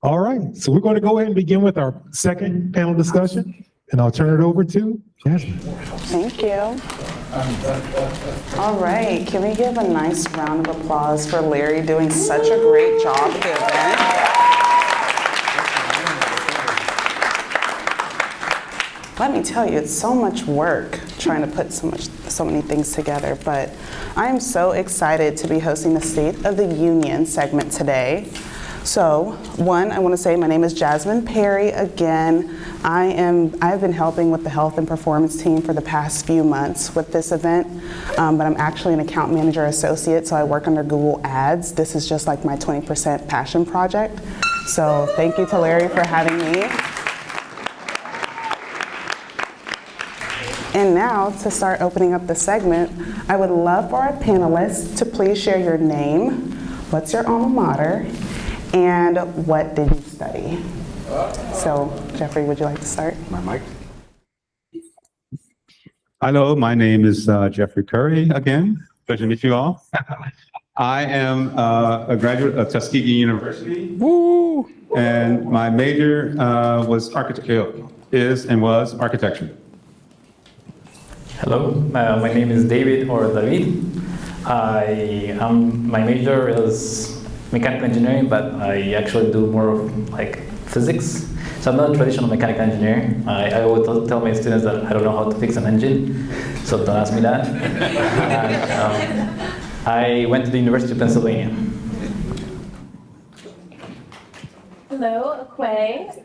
All right, so we're going to go ahead and begin with our second panel discussion, and I'll turn it over to Jasmine. Thank you. All right, can we give a nice round of applause for Larry doing such a great job at the event? Let me tell you, it's so much work trying to put so many things together, but I'm so excited to be hosting the State of the Union segment today. So, one, I want to say my name is Jasmine Perry again. I've been helping with the health and performance team for the past few months with this event, but I'm actually an account manager associate, so I work under Google Ads. This is just like my 20% passion project. So thank you to Larry for having me. And now, to start opening up the segment, I would love for our panelists to please share your name, what's your alma mater, and what did you study? So, Jeffrey, would you like to start? My mic. Hello, my name is Jeffrey Curry again. Pleasure to meet you all. I am a graduate of Tuskegee University. Woo! And my major was architecture, was architecture. Hello, my name is David or David. My major is mechanical engineering, but I actually do more of like physics. So I'm not a traditional mechanical engineer. I always tell my students that I don't know how to fix an engine, so don't ask me that. And, I went to the University of Pennsylvania. Hello, Akwe.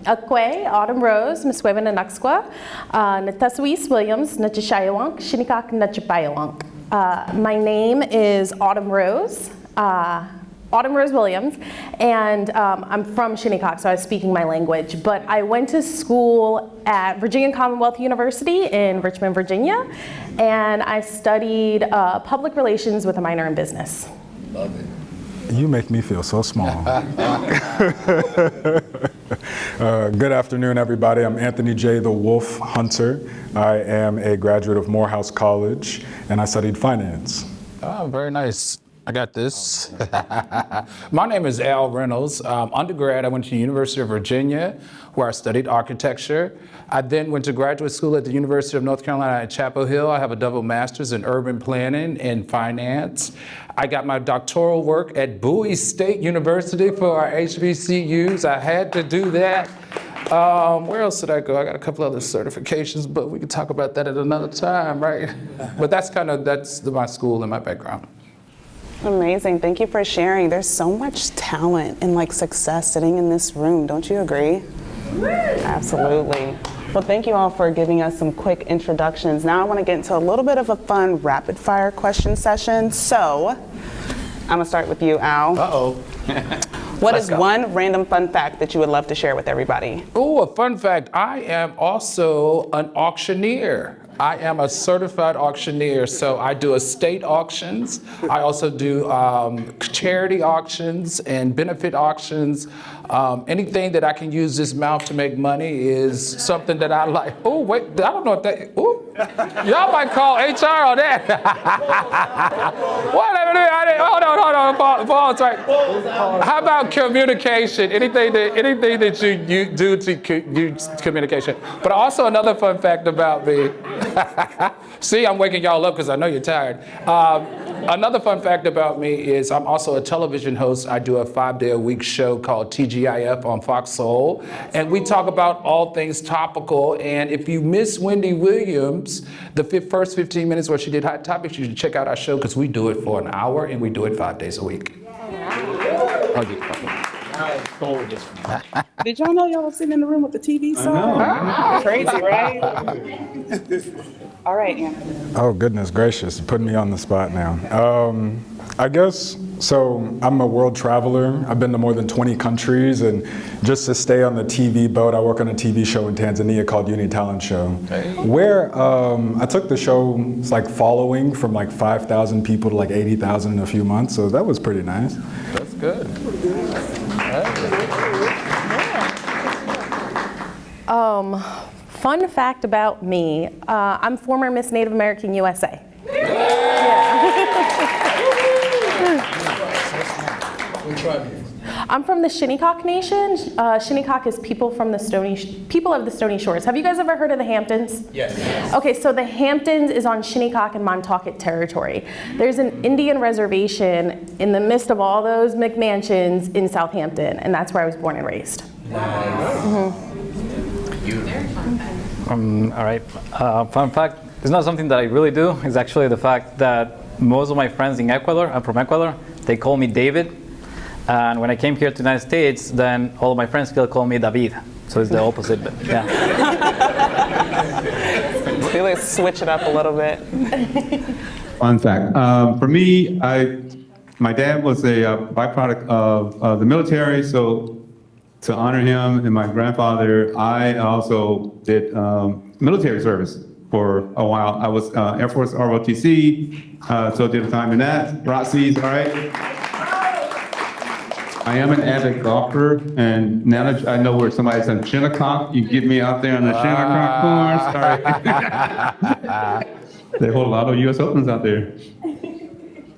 Akwe, Autumn Rose, Miss Webin and Nuxqua, Natasawis Williams, Nachishayawunk, Shinikak Nachapayawunk. My name is Autumn Rose Williams, and I'm from Shinnecock, so I was speaking my language, but I went to school at Virginia Commonwealth University in Richmond, Virginia, and I studied public relations with a minor in business. Love it. You make me feel so small. Good afternoon, everybody. I'm Anthony J. the Wolf Hunter. I am a graduate of Morehouse College, and I studied finance. Oh, very nice. I got this. My name is Al Reynolds. Undergrad, I went to the University of Virginia, where I studied architecture. I then went to graduate school at the University of North Carolina at Chapel Hill. I have a double master's in urban planning and finance. I got my doctoral work at Bowie State University for our HBCUs. I had to do that. Where else did I go? I got a couple other certifications, but we can talk about that at another time, right? But that's my school and my background. Amazing, thank you for sharing. There's so much talent and like success sitting in this room, don't you agree? Absolutely. Well, thank you all for giving us some quick introductions. Now I want to get into a little bit of a fun rapid fire question session. So, I'm gonna start with you, Al. Uh-oh. What is one random fun fact that you would love to share with everybody? Oh, a fun fact. I am also an auctioneer. I am a certified auctioneer, so I do estate auctions. I also do charity auctions and benefit auctions. Anything that I can use this mouth to make money is something that I like. Oh, wait, I don't know what that, ooh. Y'all might call HR on that. Hold on, pause, right. How about communication? Anything that you do to use communication. But also another fun fact about me, see, I'm waking y'all up because I know you're tired. Another fun fact about me is I'm also a television host. I do a 5-day-a-week show called TGIF on Fox Soul, and we talk about all things topical. And if you miss Wendy Williams, the first 15 minutes where she did Hot Topics, you should check out our show because we do it for an hour and we do it 5 days a week. Did y'all know y'all was sitting in the room with the TV on? Crazy, right? All right, Anthony. Oh, goodness gracious, you're putting me on the spot now. I guess, so I'm a world traveler. I've been to more than 20 countries, and just to stay on the TV boat, I work on a TV show in Tanzania called Uni Talent Show, where I took the show, it's like following from like 5,000 people to like 80,000 in a few months, so that was pretty nice. That's good. Fun fact about me, I'm former Miss Native American USA. I'm from the Shinnecock Nation. Shinnecock is people of the Stony Shores. Have you guys ever heard of the Hamptons? Yes. Okay, so the Hamptons is on Shinnecock and Montauk territory. There's an Indian reservation in the midst of all those McMansions in Southampton, and that's where I was born and raised. All right. Fun fact, it's not something that I really do. It's actually the fact that most of my friends in Ecuador, I'm from Ecuador, they call me David. And when I came here to the United States, then all of my friends still call me David. So it's the opposite, but yeah. Let's switch it up a little bit. Fun fact. For me, my dad was a byproduct of the military, so to honor him and my grandfather, I also did military service for a while. I was Air Force ROTC, so did a time in that. ROTCs, all right? I am an avid golfer, and now that I know where somebody's on Shinnecock, you get me out there on the Shinnecock course. All right. They hold a lot of U.S. Opens out there.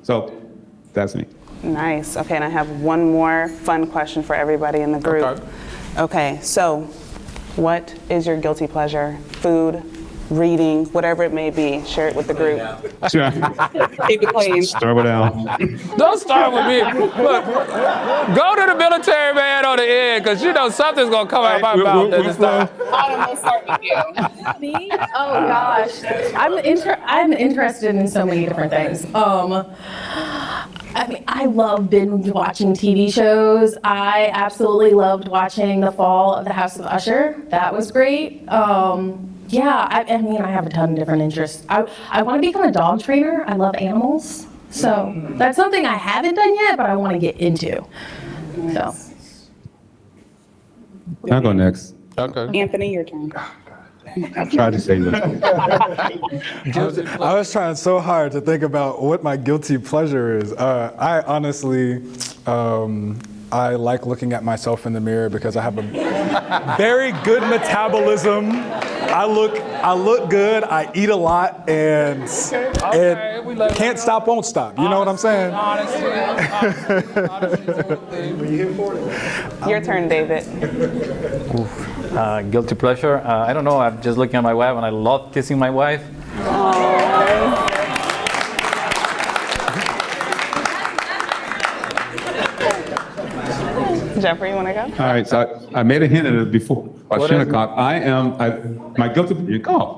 So that's me. Nice. Okay, and I have one more fun question for everybody in the group. Okay, so what is your guilty pleasure? Food, reading, whatever it may be. Share it with the group. Sure. Keep it clean. Start with Al. Don't start with me. Look, go to the military man on the end, because you know something's going to come out of my mouth at this time. Autumn, we'll start with you. Me? Oh gosh, I'm interested in so many different things. I mean, I love binge watching TV shows. I absolutely loved watching The Fall of the House of Usher. That was great. Yeah, I mean, I have a ton of different interests. I want to become a dog trainer. I love animals. So that's something I haven't done yet, but I want to get into. So. I'll go next. Okay. Anthony, your turn. I tried to say this. I was trying so hard to think about what my guilty pleasure is. I honestly, I like looking at myself in the mirror because I have a very good metabolism. I look good. I eat a lot, and can't stop, won't stop. You know what I'm saying? Your turn, David. Guilty pleasure. I don't know. I'm just looking at my wife, and I love kissing my wife. Jeffrey, you want to go? All right, so I made a hint at it before about Shinnecock. My guilty.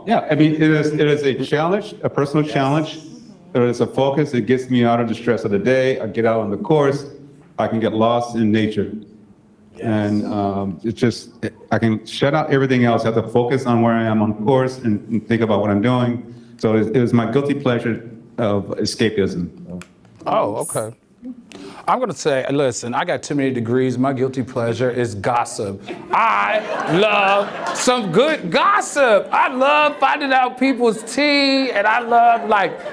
Yeah, I mean, it is a challenge, a personal challenge. It is a focus. It gets me out of the stress of the day. I get out on the course. I can get lost in nature. And I can shut out everything else. I have to focus on where I am on the course and think about what I'm doing. So it was my guilty pleasure of escapism. Oh, okay. I'm going to say, listen, I got too many degrees. My guilty pleasure is gossip. I love some good gossip. I love finding out people's tea, and I love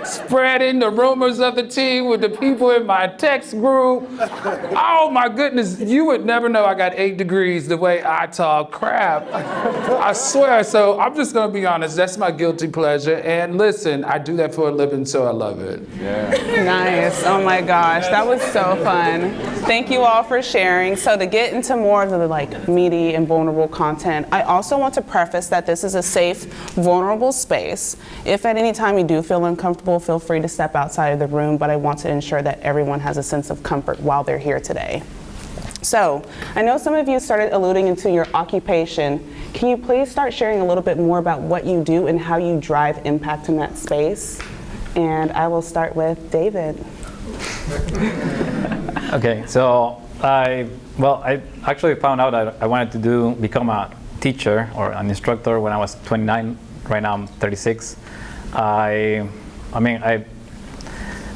spreading the rumors of the tea with the people in my text group. Oh my goodness, you would never know I got 8 degrees the way I talk crap. I swear. So I'm just going to be honest. That's my guilty pleasure. And listen, I do that for a living, so I love it. Yeah. Nice. Oh my gosh, that was so fun. Thank you all for sharing. So to get into more of the meaty and vulnerable content, I also want to preface that this is a safe, vulnerable space. If at any time you do feel uncomfortable, feel free to step outside of the room, but I want to ensure that everyone has a sense of comfort while they're here today. So I know some of you started alluding into your occupation. Can you please start sharing a little bit more about what you do and how you drive impact in that space? And I will start with David. Okay, so I actually found out that I wanted to become a teacher or an instructor when I was 29. Right now I'm 36. I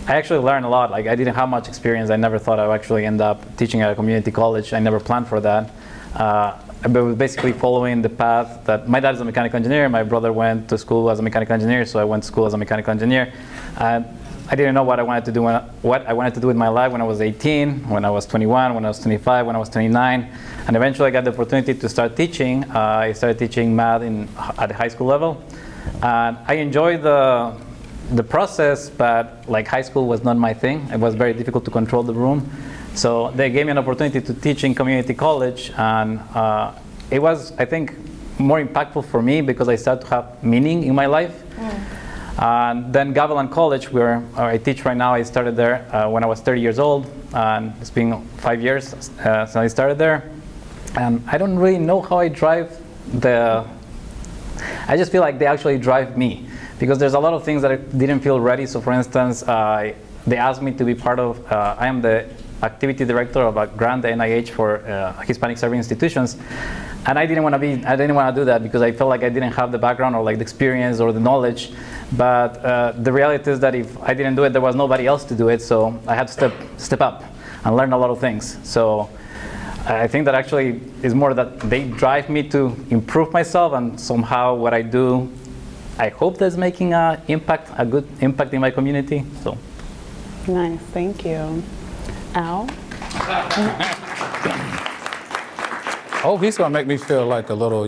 actually learned a lot. I didn't have much experience. I never thought I would actually end up teaching at a community college. I never planned for that. I was basically following the path that my dad is a mechanical engineer. My brother went to school as a mechanical engineer, so I went to school as a mechanical engineer. I didn't know what I wanted to do with my life when I was 18, when I was 21, when I was 25, when I was 29, and eventually I got the opportunity to start teaching. I started teaching math at the high school level, and I enjoyed the the process, but like high school was not my thing. It was very difficult to control the room. So they gave me an opportunity to teach in community college, and it was, I think, more impactful for me because I started to have meaning in my life. And then Gavilan College, where I teach right now, I started there when I was 30 years old, and it's been 5 years since I started there. And I don't really know how I drive I just feel like they actually drive me, because there's a lot of things that I didn't feel ready. So for instance, they asked me to be part of, I am the activity director of a grant, the NIH, for Hispanic Serving Institutions. And I didn't want to do that because I felt like I didn't have the background or like the experience or the knowledge. But the reality is that if I didn't do it, there was nobody else to do it. So I had to step up and learn a lot of things. So I think that actually is more that they drive me to improve myself, and somehow what I do, I hope that's making a good impact in my community. So. Nice, thank you. Al? Oh, he's gonna make me feel like a little,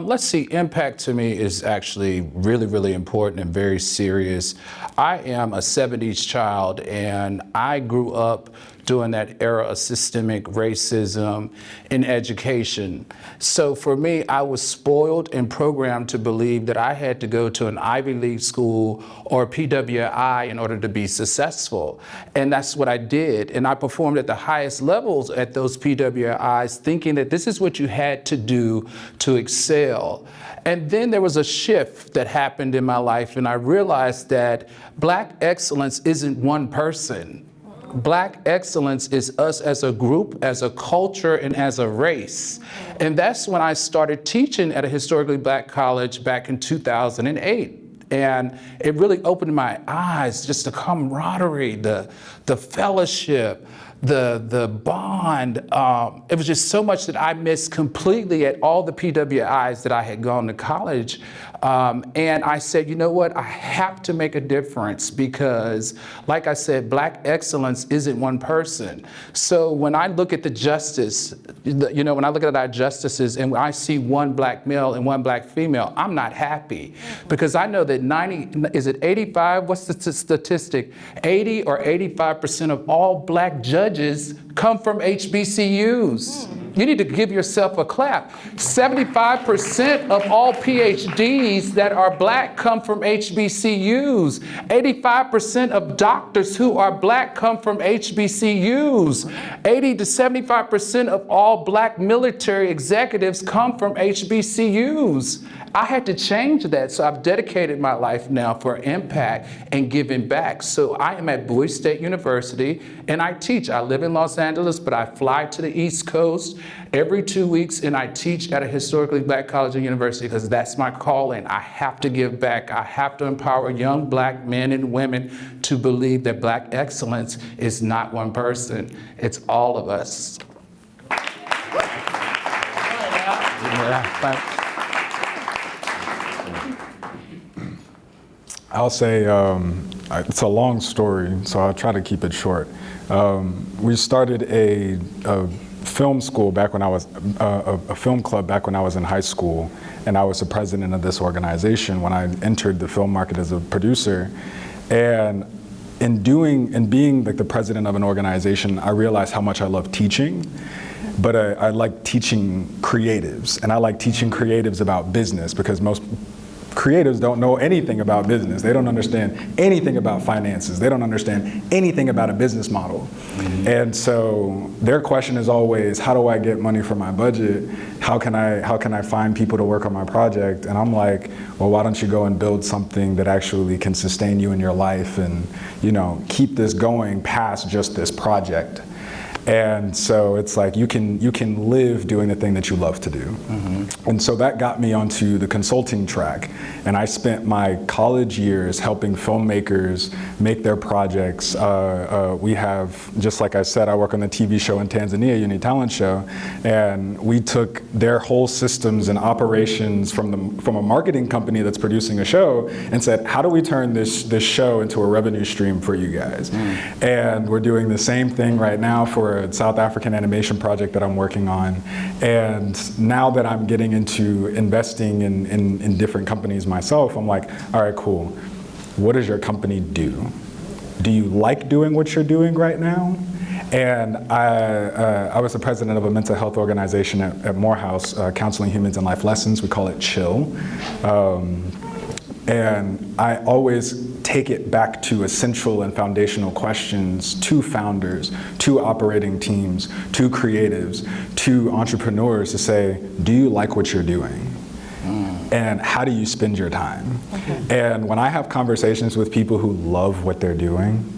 let's see, impact to me is actually really, really important and very serious. I am a 70s child, and I grew up during that era of systemic racism in education. So for me, I was spoiled and programmed to believe that I had to go to an Ivy League school or PWI in order to be successful. And that's what I did. And I performed at the highest levels at those PWIs, thinking that this is what you had to do to excel. And then there was a shift that happened in my life, and I realized that Black excellence isn't one person. Black excellence is us as a group, as a culture, and as a race. And that's when I started teaching at a historically Black college back in 2008. And it really opened my eyes, just the camaraderie, the fellowship, the bond. It was just so much that I missed completely at all the PWIs that I had gone to college. And I said, you know what, I have to make a difference, because like I said, Black excellence isn't one person. So when I look at the justice, when I look at our justices and I see one Black male and one Black female, I'm not happy, because I know that 85, what's the statistic? 80 or 85% of all Black judges come from HBCUs. You need to give yourself a clap. 75% of all PhDs that are Black come from HBCUs. 85% of doctors who are Black come from HBCUs. 80 to 75% of all Black military executives come from HBCUs. I had to change that, so I've dedicated my life now for impact and giving back. So I am at Bowie State University, and I teach. I live in Los Angeles, but I fly to the East Coast every 2 weeks, and I teach at a historically Black college and university, because that's my calling. I have to give back. I have to empower young Black men and women to believe that Black excellence is not one person. It's all of us. I'll say it's a long story, so I'll try to keep it short. We started a film school back when I was, a film club back when I was in high school, and I was the president of this organization when I entered the film market as a producer. And in being like the president of an organization, I realized how much I love teaching. But I like teaching creatives, and I like teaching creatives about business, because most creatives don't know anything about business. They don't understand anything about finances. They don't understand anything about a business model. And so their question is always, how do I get money for my budget? How can I find people to work on my project? And I'm like, well, why don't you go and build something that actually can sustain you in your life and, keep this going past just this project. And so it's like you can live doing the thing that you love to do. Mm-hmm. And so that got me onto the consulting track. And I spent my college years helping filmmakers make their projects. We have, just like I said, I work on the TV show in Tanzania, Uni Talent Show, and we took their whole systems and operations from a marketing company that's producing a show and said, how do we turn this show into a revenue stream for you guys? Mm. And we're doing the same thing right now for a South African animation project that I'm working on. And now that I'm getting into investing in different companies myself, I'm like, all right, cool. what does your company do? Do you like doing what you're doing right now? And I was the president of a mental health organization at Morehouse, Counseling Humans and Life Lessons. We call it CHILL. And I always take it back to essential and foundational questions to founders, to operating teams, to creatives, to entrepreneurs to say, do you like what you're doing? And how do you spend your time? And when I have conversations with people who love what they're doing,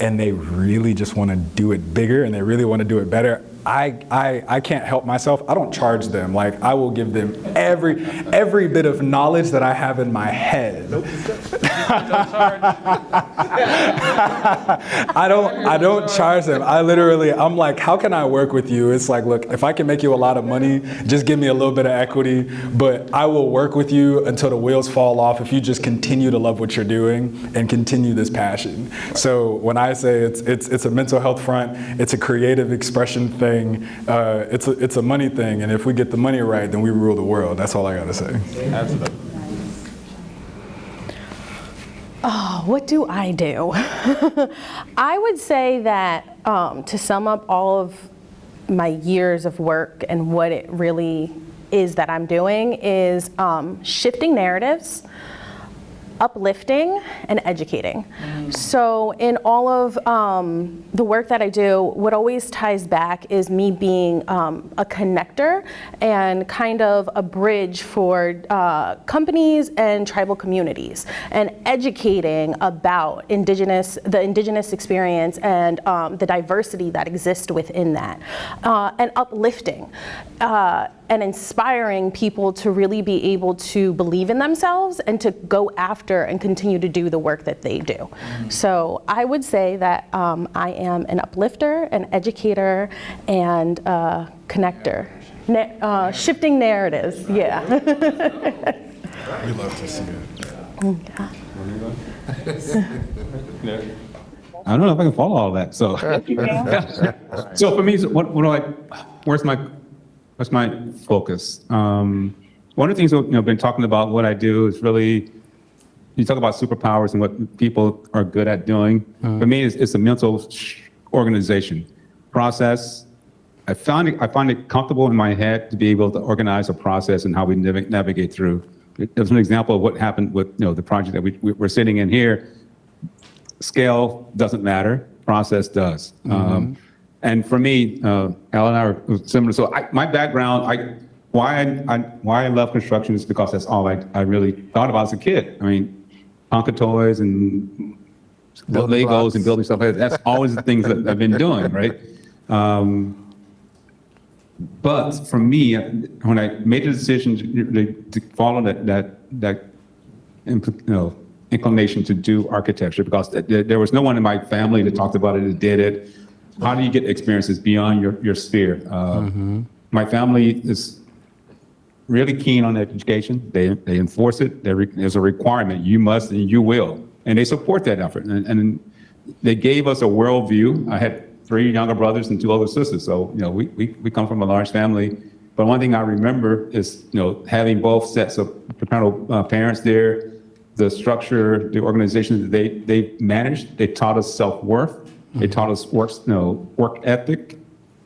and they really just want to do it bigger and they really want to do it better, I can't help myself. I don't charge them. Like, I will give them every bit of knowledge that I have in my head. I don't charge them. I'm like, how can I work with you? It's like, look, if I can make you a lot of money, just give me a little bit of equity, but I will work with you until the wheels fall off if you just continue to love what you're doing and continue this passion. So when I say it's a mental health front, it's a creative expression thing, it's a money thing, and if we get the money right, then we rule the world. That's all I gotta say. Absolutely. Oh, what do I do? I would say that to sum up all of my years of work and what it really is that I'm doing is shifting narratives, uplifting, and educating. So in all of the work that I do, what always ties back is me being a connector and kind of a bridge for companies and tribal communities, and educating about the indigenous experience and the diversity that exists within that, and uplifting. And inspiring people to really be able to believe in themselves and to go after and continue to do the work that they do. So I would say that I am an uplifter, an educator, and a connector. Shifting narratives, yeah. We love to see it. I don't know if I can follow all that. So, so for me, what's my focus? One of the things I've been talking about, what I do is really, you talk about superpowers and what people are good at doing. For me, it's a mental organization process. I find it comfortable in my head to be able to organize a process and how we navigate through. There's an example of what happened with the project that we're sitting in here. Scale doesn't matter, process does. And for me, Al and I are similar. So my background, why I love construction is because that's all I really thought about as a kid. I mean, Tonka toys and Legos and building stuff. That's always the things that I've been doing, right? But for me, when I made the decision to follow that inclination to do architecture, because there was no one in my family that talked about it, that did it. How do you get experiences beyond your sphere? My family is really keen on education. They enforce it. There's a requirement. You must and you will. And they support that effort. And they gave us a worldview. I had 3 younger brothers and 2 older sisters. So, we come from a large family. But one thing I remember is, having both sets of paternal parents there, the structure, the organization that they managed, they taught us self-worth. They taught us work ethic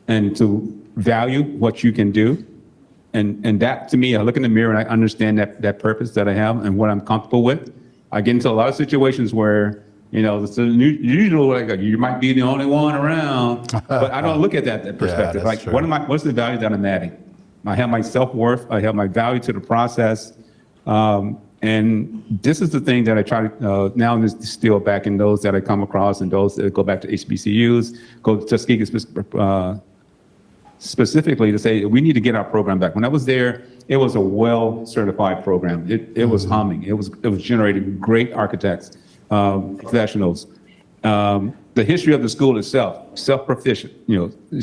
and to value what you can do. And that, to me, I look in the mirror and I understand that purpose that I have and what I'm comfortable with. I get into a lot of situations where, it's usual, like, you might be the only one around, but I don't look at that perspective. Like, what's the value that I'm adding? I have my self-worth, I have my value to the process. And this is the thing that I try to now instill back in those that I come across and those that go back to HBCUs, go to Tuskegee specifically to say, we need to get our program back. When I was there, it was a well-certified program. It was humming. It was generating great architects, professionals. The history of the school itself, self-proficient,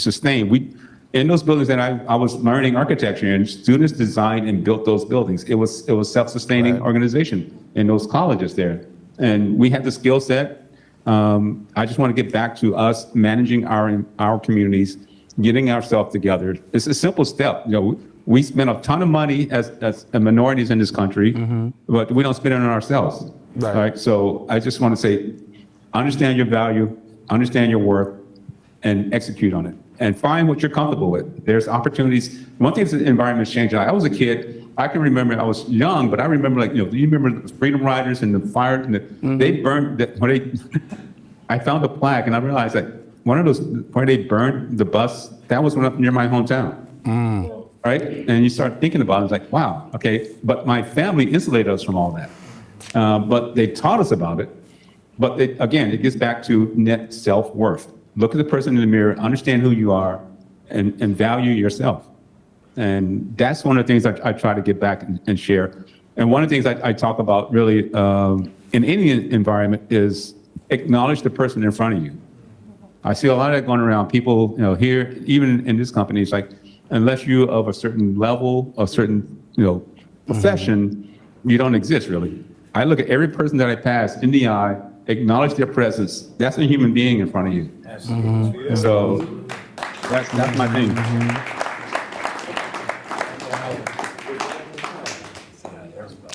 sustained. In those buildings that I was learning architecture in, students designed and built those buildings. It was self-sustaining organization in those colleges there. And we had the skill set. I just want to get back to us managing our communities, getting ourselves together. It's a simple step. We spend a ton of money as minorities in this country, but we don't spend it on ourselves. All right, so I just want to say, understand your value, understand your worth, and execute on it. And find what you're comfortable with. There's opportunities. One thing is the environment's changing. I was a kid. I can remember, I was young, but I remember do you remember the Freedom Riders and the fire? And they burned, I found a plaque and I realized that one of those, where they burned the bus, that was one up near my hometown. Right? And you start thinking about it, it's like, wow, okay. But my family insulated us from all that. But they taught us about it. But again, it gets back to net self-worth. Look at the person in the mirror, understand who you are, and value yourself. And that's one of the things I try to get back and share. And one of the things I talk about really in any environment is acknowledge the person in front of you. I see a lot of that going around. People, here, even in this company, it's like, unless you're of a certain level, a certain, profession, you don't exist really. I look at every person that I pass in the eye, acknowledge their presence. That's a human being in front of you. So that's my thing.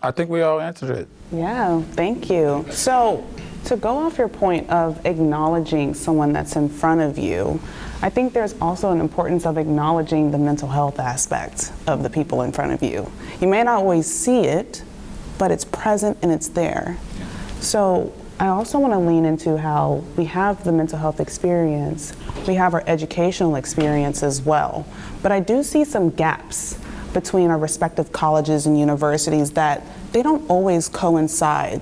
I think we all answered it. Yeah, thank you. So to go off your point of acknowledging someone that's in front of you, I think there's also an importance of acknowledging the mental health aspect of the people in front of you. You may not always see it, but it's present and it's there. So I also want to lean into how we have the mental health experience, we have our educational experience as well. But I do see some gaps between our respective colleges and universities that they don't always coincide.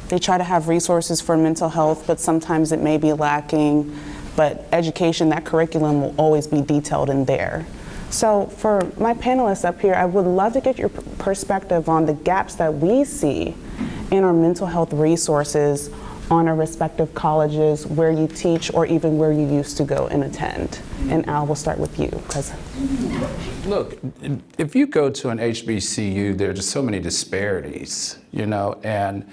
They try to have resources for mental health, but sometimes it may be lacking. But education, that curriculum will always be detailed in there. So for my panelists up here, I would love to get your perspective on the gaps that we see in our mental health resources on our respective colleges, where you teach, or even where you used to go and attend. And Al, we'll start with you. Look, if you go to an HBCU, there are just so many disparities, and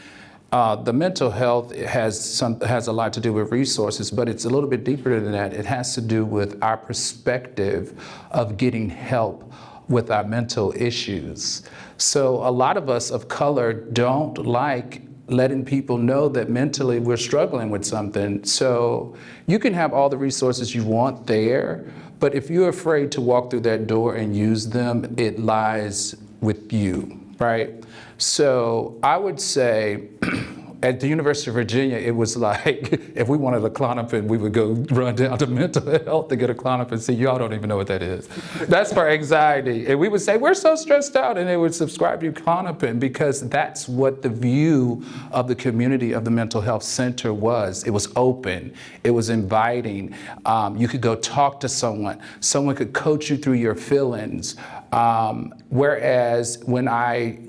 the mental health has a lot to do with resources, but it's a little bit deeper than that. It has to do with our perspective of getting help with our mental issues. So a lot of us of color don't like letting people know that mentally we're struggling with something. So you can have all the resources you want there, but if you're afraid to walk through that door and use them, it lies with you, right? So I would say at the University of Virginia, it was like, if we wanted a Klonopin, we would go run down to mental health to get a Klonopin. See, y'all don't even know what that is. That's for anxiety. And we would say, we're so stressed out, and they would subscribe you Klonopin, because that's what the view of the community of the mental health center was. It was open, it was inviting. You could go talk to someone could coach you through your feelings. Whereas when I,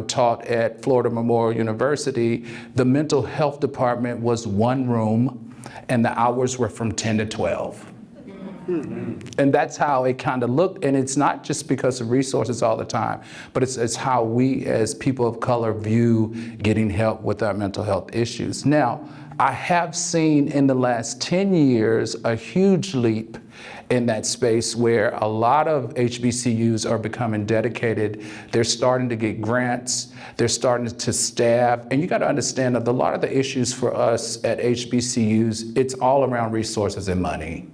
taught at Florida Memorial University, the mental health department was one room and the hours were from 10 to 12. And that's how it kind of looked. And it's not just because of resources all the time, but it's how we as people of color view getting help with our mental health issues. Now, I have seen in the last 10 years a huge leap in that space where a lot of HBCUs are becoming dedicated. They're starting to get grants. They're starting to staff. And you got to understand that a lot of the issues for us at HBCUs, it's all around resources and money.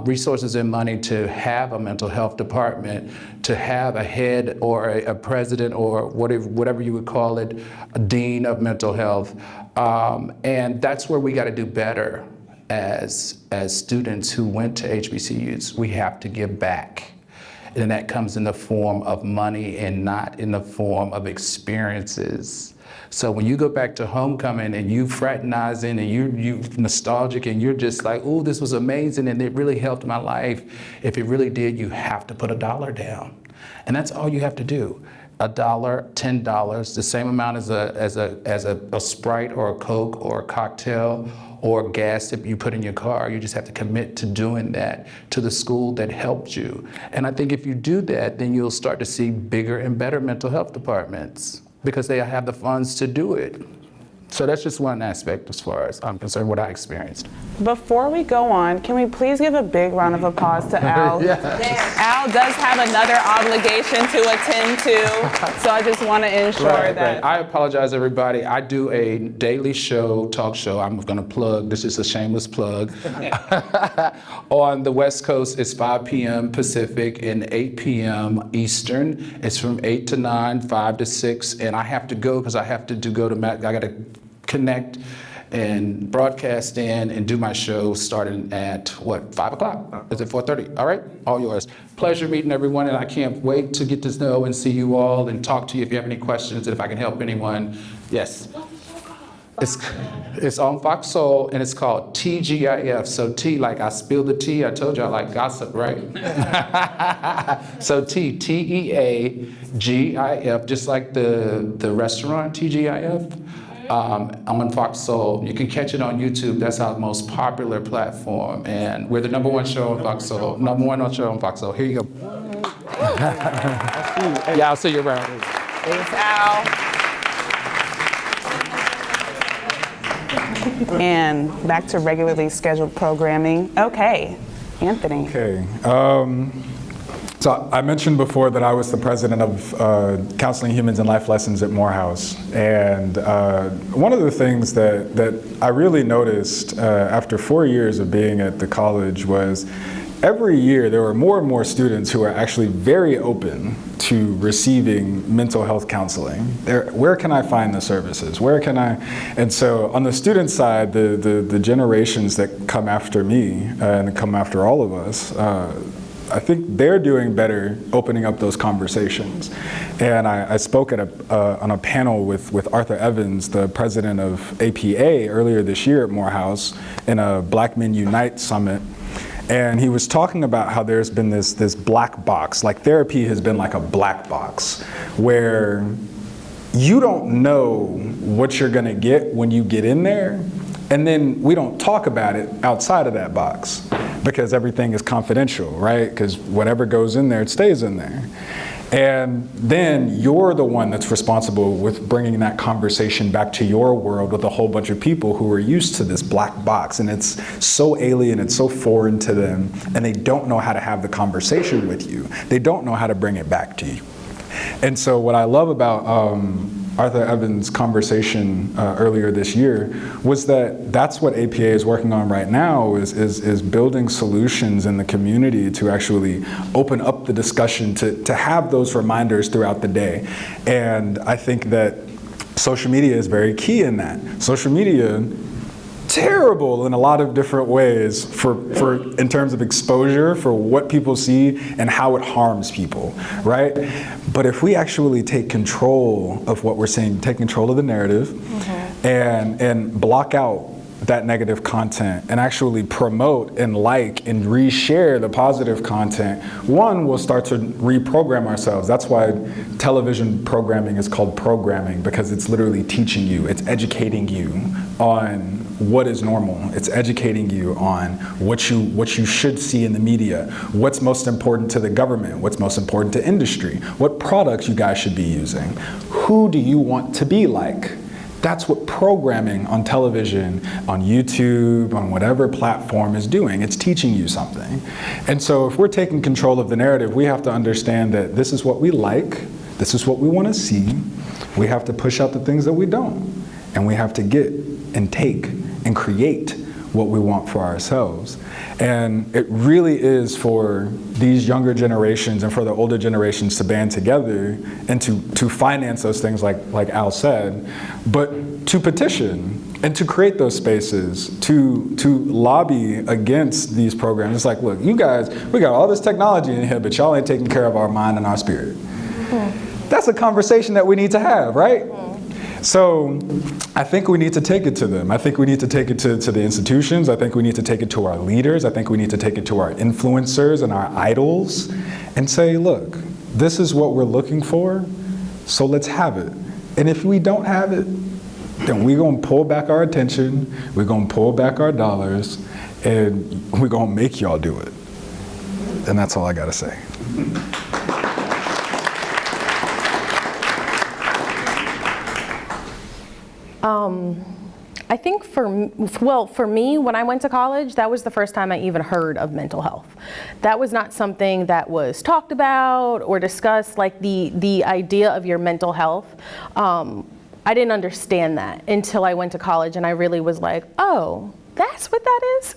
Resources and money to have a mental health department, to have a head or a president or whatever you would call it, a dean of mental health. And that's where we got to do better as students who went to HBCUs. We have to give back. And that comes in the form of money and not in the form of experiences. So when you go back to homecoming and you fraternizing and you nostalgic and you're just like, oh, this was amazing and it really helped my life. If it really did, you have to put $1 down. And that's all you have to do. $1, $10, the same amount as a Sprite or a Coke or a cocktail or gas that you put in your car. You just have to commit to doing that to the school that helped you. And I think if you do that, then you'll start to see bigger and better mental health departments because they have the funds to do it. So that's just one aspect as far as I'm concerned, what I experienced. Before we go on, can we please give a big round of applause to Al? Al does have another obligation to attend to, so I just want to ensure that. I apologize, everybody. I do a daily show, talk show. I'm going to plug, this is a shameless plug. On the West Coast, it's 5 p.m. Pacific and 8 p.m. Eastern. It's from 8 to 9, 5 to 6, and I have to go because I have to go to, I got to connect and broadcast in and do my show starting at, 5 o'clock? Is it 4:30? All right, all yours. Pleasure meeting everyone, and I can't wait to get to know and see you all and talk to you if you have any questions and if I can help anyone. Yes. It's on Fox Soul, and it's called TGIF. So T, like I spilled the tea. I told you I like gossip, right? So TEAGIF, just like the restaurant TGIF. I'm on Fox Soul. You can catch it on YouTube. That's our most popular platform, and we're the #1 show on Fox Soul. #1 show on Fox Soul. Here you go. Yeah, I'll see you around. Thanks, Al. And back to regularly scheduled programming. Okay, Anthony. Okay. So I mentioned before that I was the president of Counseling Humans and Life Lessons at Morehouse. And one of the things that I really noticed after 4 years of being at the college was every year there were more and more students who are actually very open to receiving mental health counseling. Where can I find the services? Where can I? And so on the student side, the generations that come after me and come after all of us, I think they're doing better opening up those conversations. And I spoke at on a panel with Arthur Evans, the president of APA, earlier this year at Morehouse in a Black Men Unite summit. And he was talking about how there's been this black box, like therapy has been like a black box, where you don't know what you're gonna get when you get in there, and then we don't talk about it outside of that box because everything is confidential, right? Because whatever goes in there, it stays in there. And then you're the one that's responsible with bringing that conversation back to your world with a whole bunch of people who are used to this black box, and it's so alien, it's so foreign to them, and they don't know how to have the conversation with you. They don't know how to bring it back to you. And so what I love about Arthur Evans' conversation earlier this year was that's what APA is working on right now is building solutions in the community to actually open up the discussion to have those reminders throughout the day. And I think that social media is very key in that. Social media, terrible in a lot of different ways for in terms of exposure for what people see and how it harms people, right? But if we actually take control of what we're saying, take control of the narrative, and block out that negative content and actually promote and like and reshare the positive content, one, we'll start to reprogram ourselves. That's why television programming is called programming, because it's literally teaching you, it's educating you on what is normal. It's educating you on what you should see in the media, what's most important to the government, what's most important to industry, what products you guys should be using, who do you want to be like. That's what programming on television, on YouTube, on whatever platform is doing. It's teaching you something. And so if we're taking control of the narrative, we have to understand that this is what we like, this is what we want to see. We have to push out the things that we don't. And we have to get and take and create what we want for ourselves. And it really is for these younger generations and for the older generations to band together and to finance those things like Al said, but to petition and to create those spaces, to lobby against these programs. It's like, look, you guys, we got all this technology in here, but y'all ain't taking care of our mind and our spirit. That's a conversation that we need to have, right? So I think we need to take it to them. I think we need to take it to the institutions. I think we need to take it to our leaders. I think we need to take it to our influencers and our idols and say, look, this is what we're looking for, so let's have it. And if we don't have it, then we're gonna pull back our attention, we're gonna pull back our dollars, and we're gonna make y'all do it. And that's all I gotta say. I think for me, when I went to college, that was the first time I even heard of mental health. That was not something that was talked about or discussed, like the idea of your mental health. I didn't understand that until I went to college, and I really was like, oh, that's what that is?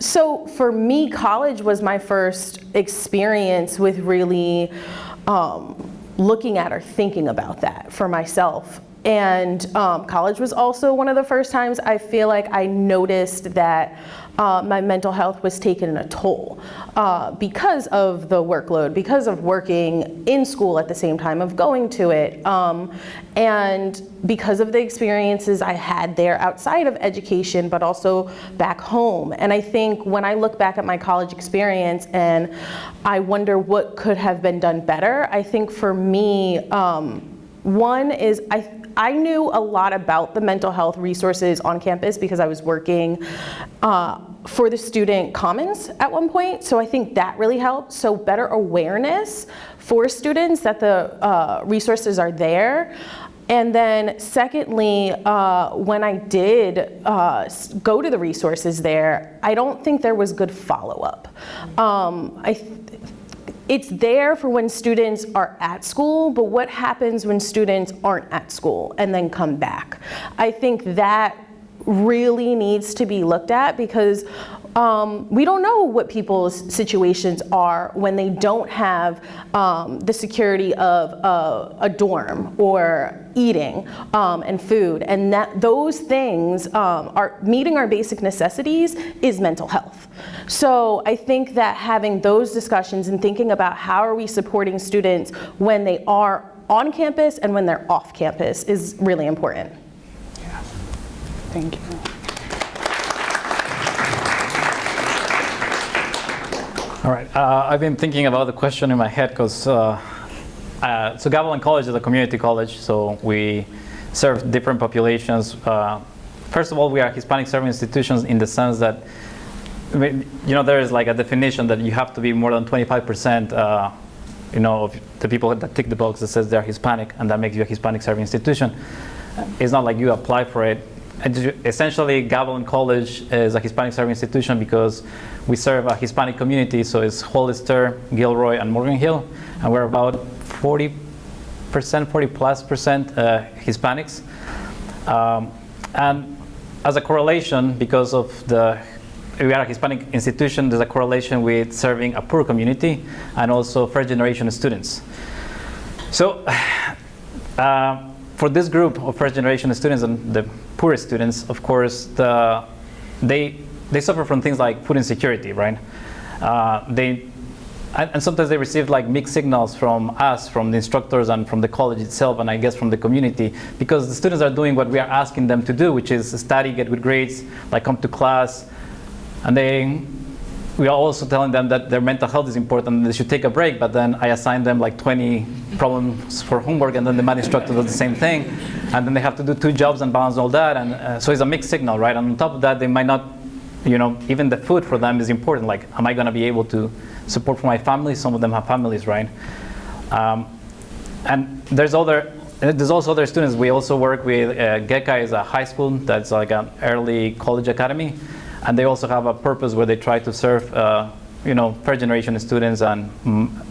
So for me, college was my first experience with really looking at or thinking about that for myself. And college was also one of the first times I feel like I noticed that my mental health was taking a toll because of the workload, because of working in school at the same time of going to it, and because of the experiences I had there outside of education, but also back home. And I think when I look back at my college experience and I wonder what could have been done better, I think for me, one is I knew a lot about the mental health resources on campus because I was working for the student commons at one point. So I think that really helped. So better awareness for students that the resources are there. And then secondly, when I did go to the resources there, I don't think there was good follow-up. It's there for when students are at school, but what happens when students aren't at school and then come back? I think that really needs to be looked at because we don't know what people's situations are when they don't have the security of a dorm or eating and food, and that those things are meeting our basic necessities is mental health. So I think that having those discussions and thinking about how are we supporting students when they are on campus and when they're off campus is really important. Yeah. Thank you. All right, I've been thinking about the question in my head because so Gavilan College is a community college, so we serve different populations. First of all, we are Hispanic Serving Institutions in the sense that, there is like a definition that you have to be more than 25%, of the people that tick the box that says they're Hispanic, and that makes you a Hispanic Serving Institution. It's not like you apply for it. Essentially, Gavilan College is a Hispanic Serving Institution because we serve a Hispanic community, so it's Hollister, Gilroy, and Morgan Hill, and we're about 40+% Hispanics. And as a correlation, because of we are a Hispanic institution, there's a correlation with serving a poor community and also first-generation students. So, for this group of first-generation students and the poorest students, of course, they suffer from things like food insecurity, right? And sometimes they receive like mixed signals from us, from the instructors and from the college itself, and I guess from the community, because the students are doing what we are asking them to do, which is study, get good grades, like come to class, and we are also telling them that their mental health is important and they should take a break, but then I assign them like 20 problems for homework, and then the math instructor does the same thing, and then they have to do 2 jobs and balance all that, and so it's a mixed signal, right? And on top of that, they might not, even the food for them is important, like am I going to be able to support for my family? Some of them have families, right? And there's also other students. We also work with GECA is a high school that's like an early college academy, and they also have a purpose where they try to serve first generation students, and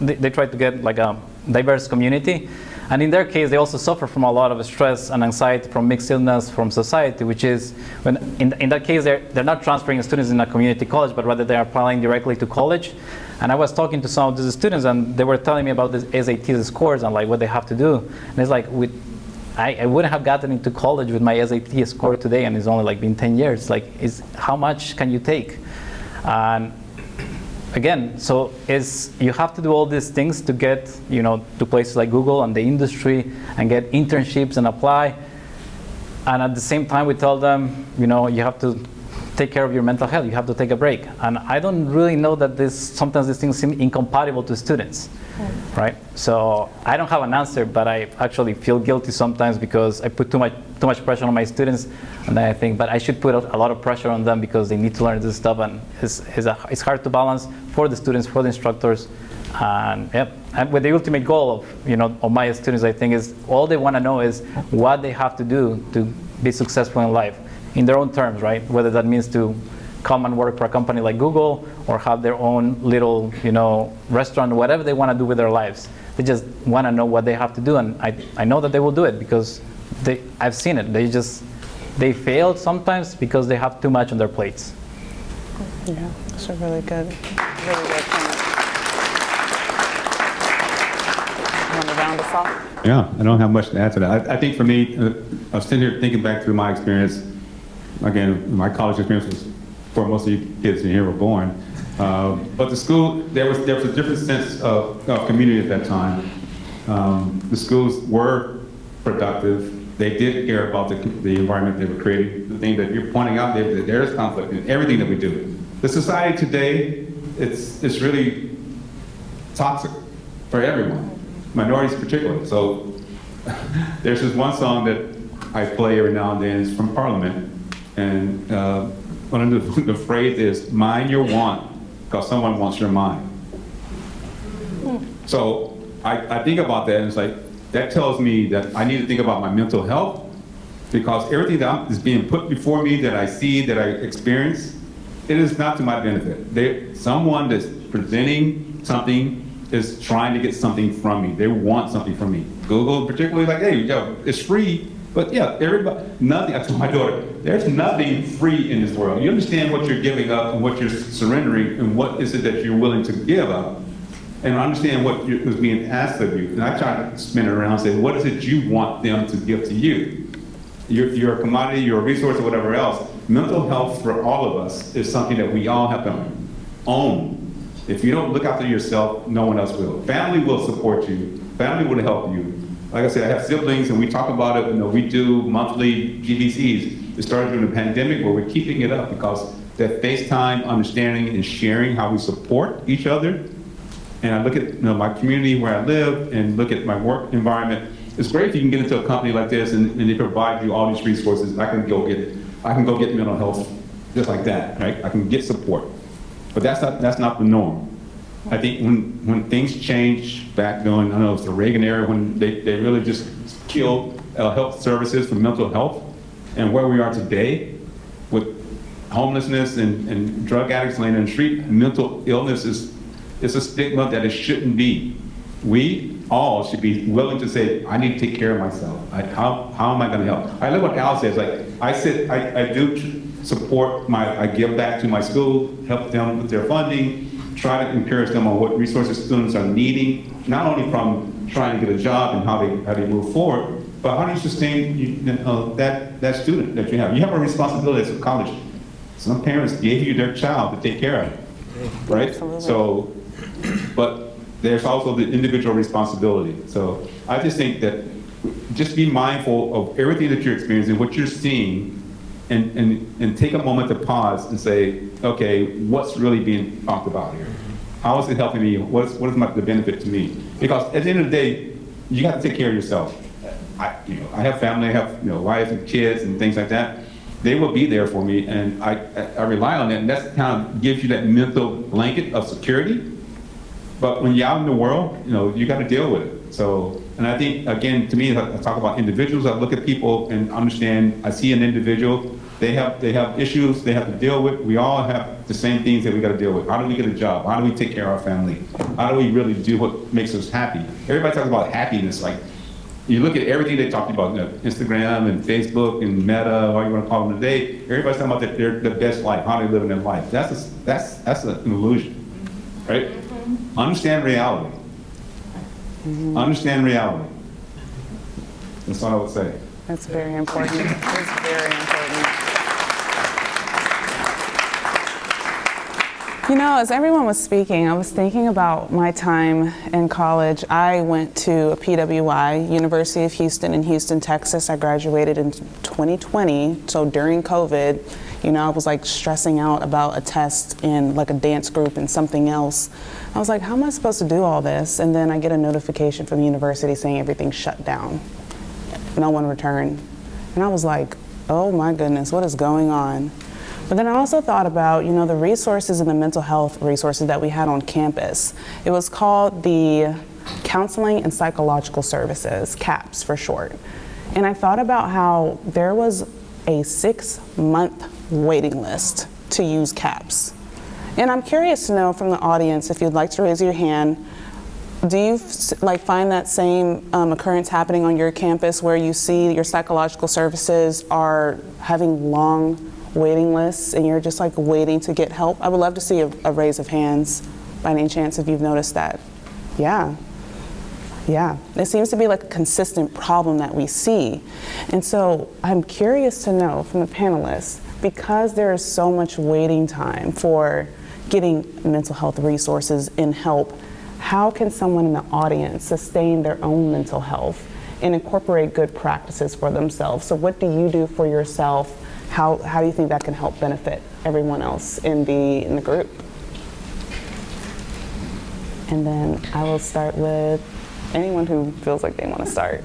they try to get like a diverse community. And in their case, they also suffer from a lot of stress and anxiety from mixed illness from society, which is when in that case they're not transferring students in a community college, but rather they are applying directly to college. And I was talking to some of these students, and they were telling me about the SAT scores and like what they have to do. And it's like I wouldn't have gotten into college with my SAT score today, and it's only like been 10 years. Like, how much can you take? And again, so you have to do all these things to get, to places like Google and the industry and get internships and apply. And at the same time, we tell them, you have to take care of your mental health. You have to take a break. And I don't really know that sometimes these things seem incompatible to students, right? So I don't have an answer, but I actually feel guilty sometimes because I put too much pressure on my students, and then I think, but I should put a lot of pressure on them because they need to learn this stuff, and it's hard to balance for the students, for the instructors, and yep. and with the ultimate goal of my students, I think, is all they want to know is what they have to do to be successful in life, in their own terms, right? Whether that means to come and work for a company like Google or have their own little, restaurant, whatever they want to do with their lives. They just want to know what they have to do, and I know that they will do it because I've seen it. They fail sometimes because they have too much on their plates. Yeah, that's a really good comment. Want to round us off? Yeah, I don't have much to add to that. I think for me, I was sitting here thinking back through my experience. Again, my college experience was before most of you kids in here were born. But the school, there was a different sense of community at that time. The schools were productive. They did care about the environment they were creating. The thing that you're pointing out, there is conflict in everything that we do. The society today, it's really toxic for everyone, minorities particularly. So there's this one song that I play every now and then. It's from Parliament, and one of the phrase is "mind your want," because someone wants your mind. So I think about that, and it's like, that tells me that I need to think about my mental health, because everything that is being put before me, that I see, that I experience, it is not to my benefit. Someone that's presenting something is trying to get something from me. They want something from me. Google particularly, like, hey, it's free, but yeah, nothing, I told my daughter, there's nothing free in this world. You understand what you're giving up and what you're surrendering and what is it that you're willing to give up, and understand what is being asked of you. And I try to spin it around and say, what is it you want them to give to you? You're a commodity, you're a resource, or whatever else. Mental health for all of us is something that we all have to own. If you don't look after yourself, no one else will. Family will support you. Family will help you. Like I said, I have siblings, and we talk about it. We do monthly GBCs. It started during the pandemic, but we're keeping it up because that FaceTime, understanding, and sharing how we support each other. And I look at my community where I live and look at my work environment. It's great if you can get into a company like this and they provide you all these resources. I can go get mental health just like that, right? I can get support, but that's not the norm. I think when things changed back during, I don't know, it's the Reagan era, when they really just killed health services for mental health, and where we are today with homelessness and drug addicts laying in the street, mental illness it's a stigma that it shouldn't be. We all should be willing to say, I need to take care of myself. How am I going to help? I live what Al says. Like I do support I give back to my school, help them with their funding, try to encourage them on what resources students are needing, not only from trying to get a job and how they move forward, but how do you sustain that student that you have? You have a responsibility as a college. Some parents gave you their child to take care of, right? Absolutely. So, but there's also the individual responsibility. So I just think that just be mindful of everything that you're experiencing, what you're seeing, and take a moment to pause and say, okay, what's really being talked about here? How is it helping me? What is the benefit to me? Because at the end of the day, you got to take care of yourself. I have family, I have wife and kids and things like that. They will be there for me, and I rely on that, and that kind of gives you that mental blanket of security. But when you're out in the world, you got to deal with it. So, and I think, again, to me, I talk about individuals. I look at people and understand. I see an individual. They have issues they have to deal with. We all have the same things that we got to deal with. How do we get a job? How do we take care of our family? How do we really do what makes us happy? Everybody talks about happiness. Like, you look at everything they talk about, Instagram and Facebook and Meta, what you want to call them today. Everybody's talking about their best life, how they live in their life. That's an illusion, right? Understand reality. Understand reality. That's all I would say. That's very important. It's very important. As everyone was speaking, I was thinking about my time in college. I went to a PWI, University of Houston in Houston, Texas. I graduated in 2020, so during COVID, I was like stressing out about a test in like a dance group and something else. I was like, how am I supposed to do all this? And then I get a notification from the university saying everything's shut down. No one returned. And I was like, oh my goodness, what is going on? But then I also thought about, the resources and the mental health resources that we had on campus. It was called the Counseling and Psychological Services, CAPS for short. And I thought about how there was a 6-month waiting list to use CAPS. And I'm curious to know from the audience, if you'd like to raise your hand, do you find that same occurrence happening on your campus where you see your psychological services are having long waiting lists and you're just waiting to get help? I would love to see a raise of hands by any chance if you've noticed that. Yeah. It seems to be a consistent problem that we see. And so I'm curious to know from the panelists, because there is so much waiting time for getting mental health resources and help, how can someone in the audience sustain their own mental health and incorporate good practices for themselves? So what do you do for yourself? How do you think that can help benefit everyone else in the group? And then I will start with anyone who feels like they want to start.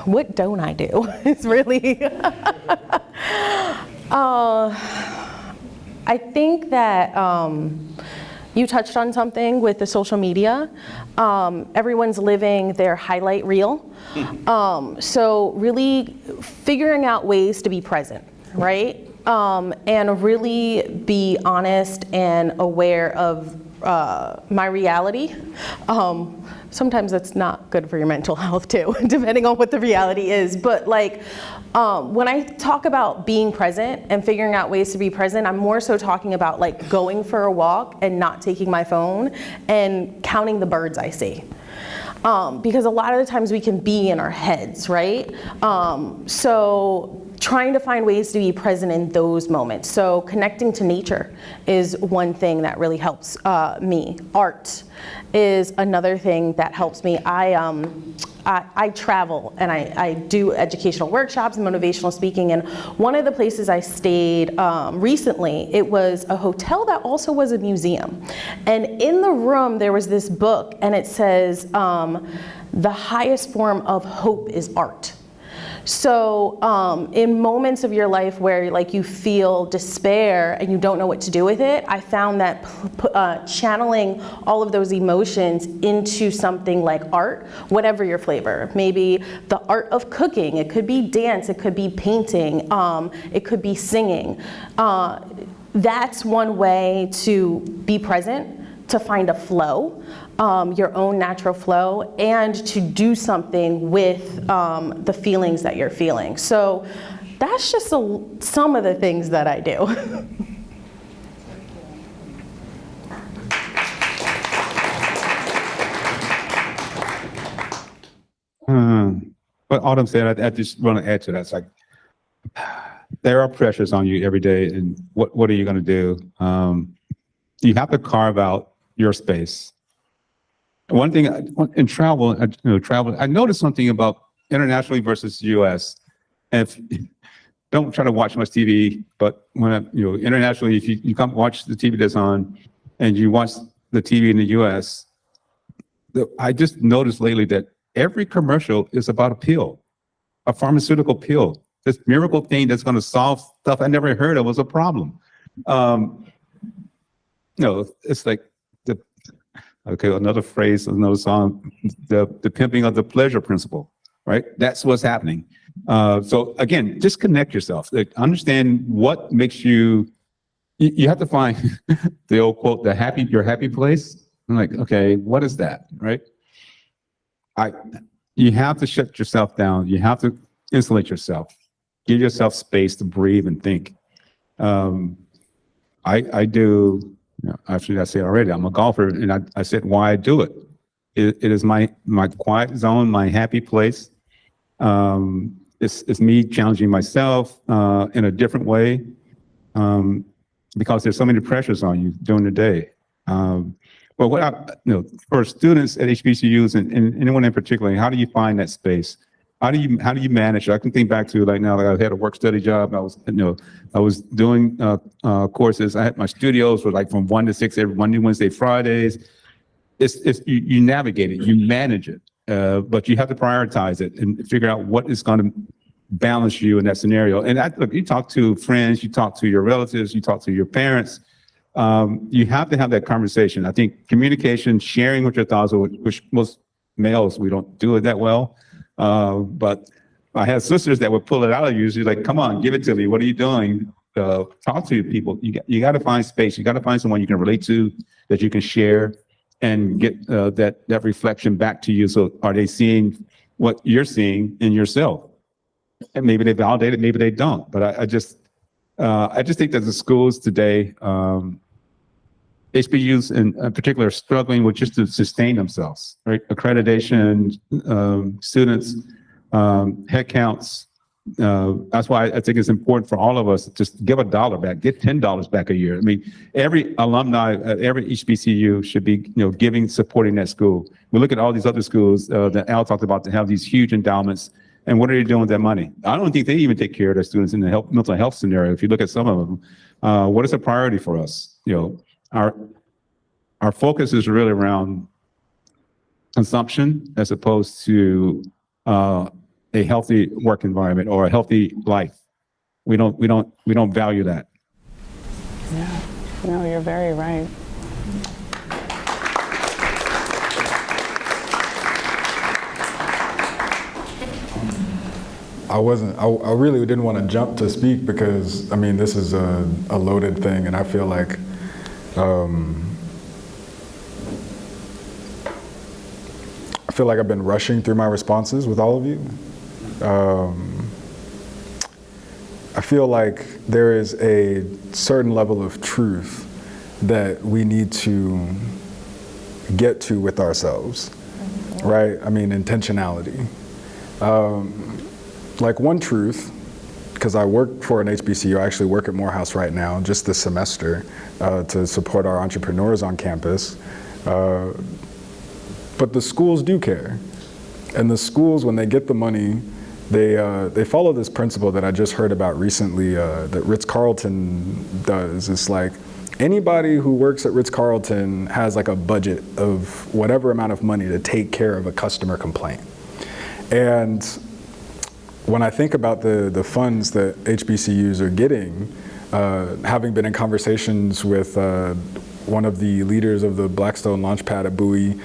What don't I do? It's really, I think that you touched on something with the social media. Everyone's living their highlight reel. So really figuring out ways to be present, right? And really be honest and aware of my reality. Sometimes that's not good for your mental health too, depending on what the reality is. But when I talk about being present and figuring out ways to be present, I'm more so talking about going for a walk and not taking my phone and counting the birds I see. Because a lot of the times we can be in our heads, right? So trying to find ways to be present in those moments. So connecting to nature is one thing that really helps me. Art is another thing that helps me. I travel and I do educational workshops and motivational speaking, and one of the places I stayed recently, it was a hotel that also was a museum. And in the room there was this book, and it says, the highest form of hope is art. So in moments of your life where you feel despair and you don't know what to do with it, I found that channeling all of those emotions into something like art, whatever your flavor, maybe the art of cooking, it could be dance, it could be painting, it could be singing. That's one way to be present, to find a flow, your own natural flow, and to do something with the feelings that you're feeling. So that's just some of the things that I do. What Autumn said, I just want to add to that. It's there are pressures on you every day, and what are you going to do? You have to carve out your space. One thing in travel, I noticed something about internationally versus U.S. And don't try to watch much TV, but when internationally, if you come watch the TV that's on, and you watch the TV in the U.S., I just noticed lately that every commercial is about a pill, a pharmaceutical pill, this miracle thing that's going to solve stuff I never heard of was a problem. It's like another phrase, another song, the pimping of the pleasure principle, right? That's what's happening. So again, just connect yourself. Understand what makes you have to find the old quote, your happy place. I'm like, okay, what is that, right? You have to shut yourself down. You have to insulate yourself. Give yourself space to breathe and think. I do. Actually, I said already, I'm a golfer, and I said why I do it. It is my quiet zone, my happy place. It's me challenging myself in a different way because there's so many pressures on you during the day. But for students at HBCUs and anyone in particular, how do you find that space? How do you manage it? I can think back to now that I had a work study job. I was doing courses. I had my studios were from 1 to 6 every Monday, Wednesday, Fridays. You navigate it, you manage it, but you have to prioritize it and figure out what is going to balance you in that scenario. And look, you talk to friends, you talk to your relatives, you talk to your parents. you have to have that conversation. I think communication, sharing what your thoughts are, which most males, we don't do it that well. But I had sisters that would pull it out of you. She's like, come on, give it to me. What are you doing? Talk to people. You got to find space. You got to find someone you can relate to, that you can share and get that reflection back to you. So are they seeing what you're seeing in yourself? And maybe they validate it, maybe they don't. But I just think that the schools today, HBCUs in particular, are struggling with just to sustain themselves, right? Accreditation, students, head counts. That's why I think it's important for all of us to just give $1 back, get $10 back a year. I mean, every alumni at every HBCU should be, giving, supporting that school. We look at all these other schools that Al talked about that have these huge endowments. And what are they doing with that money? I don't think they even take care of their students in the mental health scenario. If you look at some of them, what is a priority for us? Our focus is really around consumption as opposed to a healthy work environment or a healthy life. We don't value that. Yeah, no, you're very right. I really didn't want to jump to speak because, I mean, this is a loaded thing, and I feel like I've been rushing through my responses with all of you. I feel like there is a certain level of truth that we need to get to with ourselves, right? I mean, intentionality. Like one truth, because I work for an HBCU, I actually work at Morehouse right now, just this semester, to support our entrepreneurs on campus. But the schools do care. And the schools, when they get the money, they follow this principle that I just heard about recently that Ritz-Carlton does. It's like anybody who works at Ritz-Carlton has like a budget of whatever amount of money to take care of a customer complaint. And when I think about the funds that HBCUs are getting, having been in conversations with one of the leaders of the Blackstone Launchpad at Bowie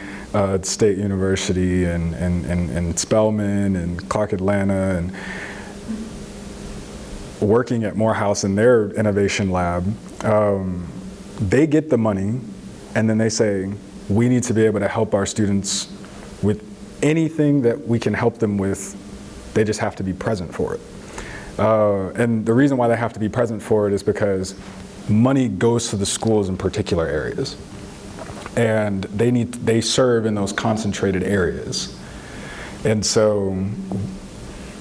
State University and Spelman and Clark Atlanta, and working at Morehouse in their innovation lab, they get the money and then they say, we need to be able to help our students with anything that we can help them with. They just have to be present for it. And the reason why they have to be present for it is because money goes to the schools in particular areas. And they serve in those concentrated areas. And so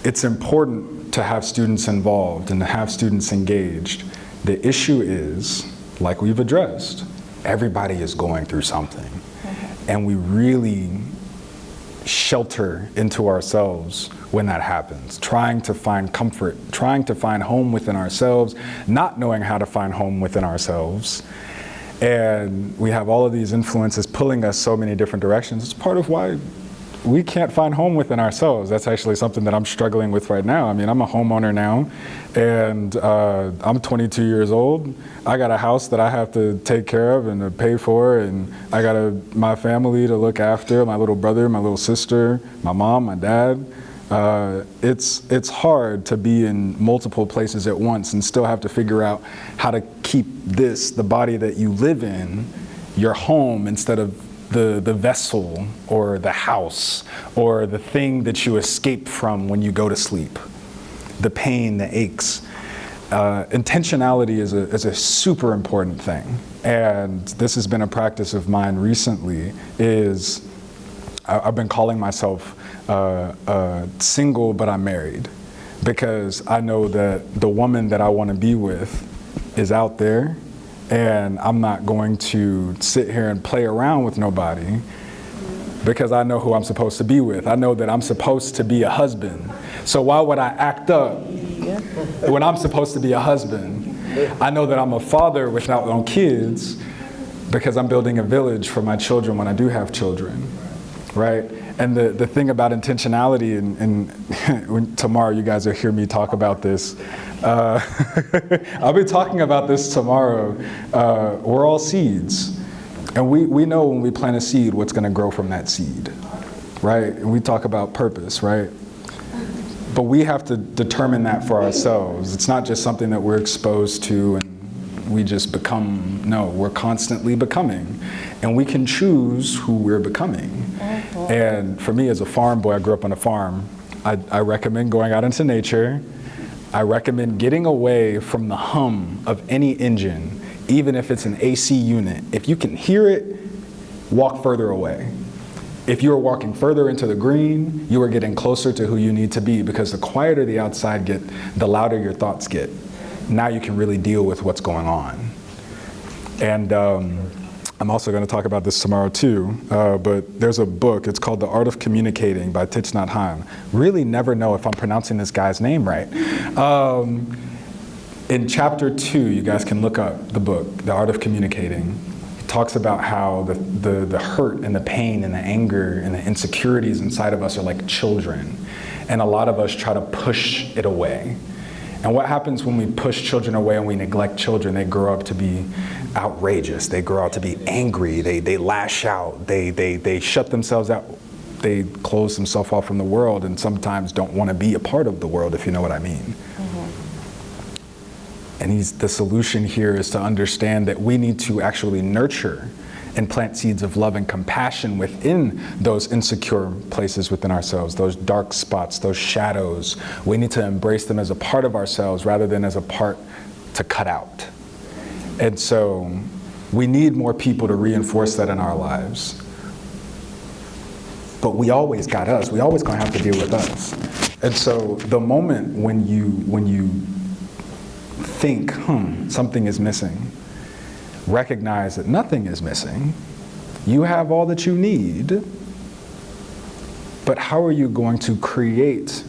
it's important to have students involved and to have students engaged. The issue is, like we've addressed, everybody is going through something. And we really shelter into ourselves when that happens, trying to find comfort, trying to find home within ourselves, not knowing how to find home within ourselves. And we have all of these influences pulling us so many different directions. It's part of why we can't find home within ourselves. That's actually something that I'm struggling with right now. I mean, I'm a homeowner now, and I'm 22 years old. I got a house that I have to take care of and to pay for, and I got my family to look after, my little brother, my little sister, my mom, my dad. It's hard to be in multiple places at once and still have to figure out how to keep the body that you live in, your home, instead of the vessel or the house or the thing that you escape from when you go to sleep, the pain, the aches. Intentionality is a super important thing. And this has been a practice of mine recently. I've been calling myself single, but I'm married, because I know that the woman that I want to be with is out there, and I'm not going to sit here and play around with nobody, because I know who I'm supposed to be with. I know that I'm supposed to be a husband. So why would I act up when I'm supposed to be a husband? I know that I'm a father without no kids, because I'm building a village for my children when I do have children, right? And the thing about intentionality, and when tomorrow you guys will hear me talk about this. I'll be talking about this tomorrow. We're all seeds. And we know when we plant a seed what's going to grow from that seed, right? And we talk about purpose, right? But we have to determine that for ourselves. It's not just something that we're exposed to and we just become. No, we're constantly becoming. And we can choose who we're becoming. And for me as a farm boy, I grew up on a farm. I recommend going out into nature. I recommend getting away from the hum of any engine, even if it's an AC unit. If you can hear it, walk further away. If you are walking further into the green, you are getting closer to who you need to be, because the quieter the outside get, the louder your thoughts get. Now you can really deal with what's going on. And I'm also going to talk about this tomorrow too, but there's a book, it's called The Art of Communicating by Thich Nhat Hanh. Really never know if I'm pronouncing this guy's name right. In chapter 2, you guys can look up the book, The Art of Communicating. It talks about how the hurt and the pain and the anger and the insecurities inside of us are like children. And a lot of us try to push it away. And what happens when we push children away and we neglect children? They grow up to be outrageous. They grow up to be angry. They lash out. They shut themselves out. They close themselves off from the world and sometimes don't want to be a part of the world, if you know what I mean. And the solution here is to understand that we need to actually nurture and plant seeds of love and compassion within those insecure places within ourselves, those dark spots, those shadows. We need to embrace them as a part of ourselves rather than as a part to cut out. And so we need more people to reinforce that in our lives. But we always got us. We always gonna have to deal with us. And so the moment when you think, something is missing, recognize that nothing is missing. You have all that you need. But how are you going to create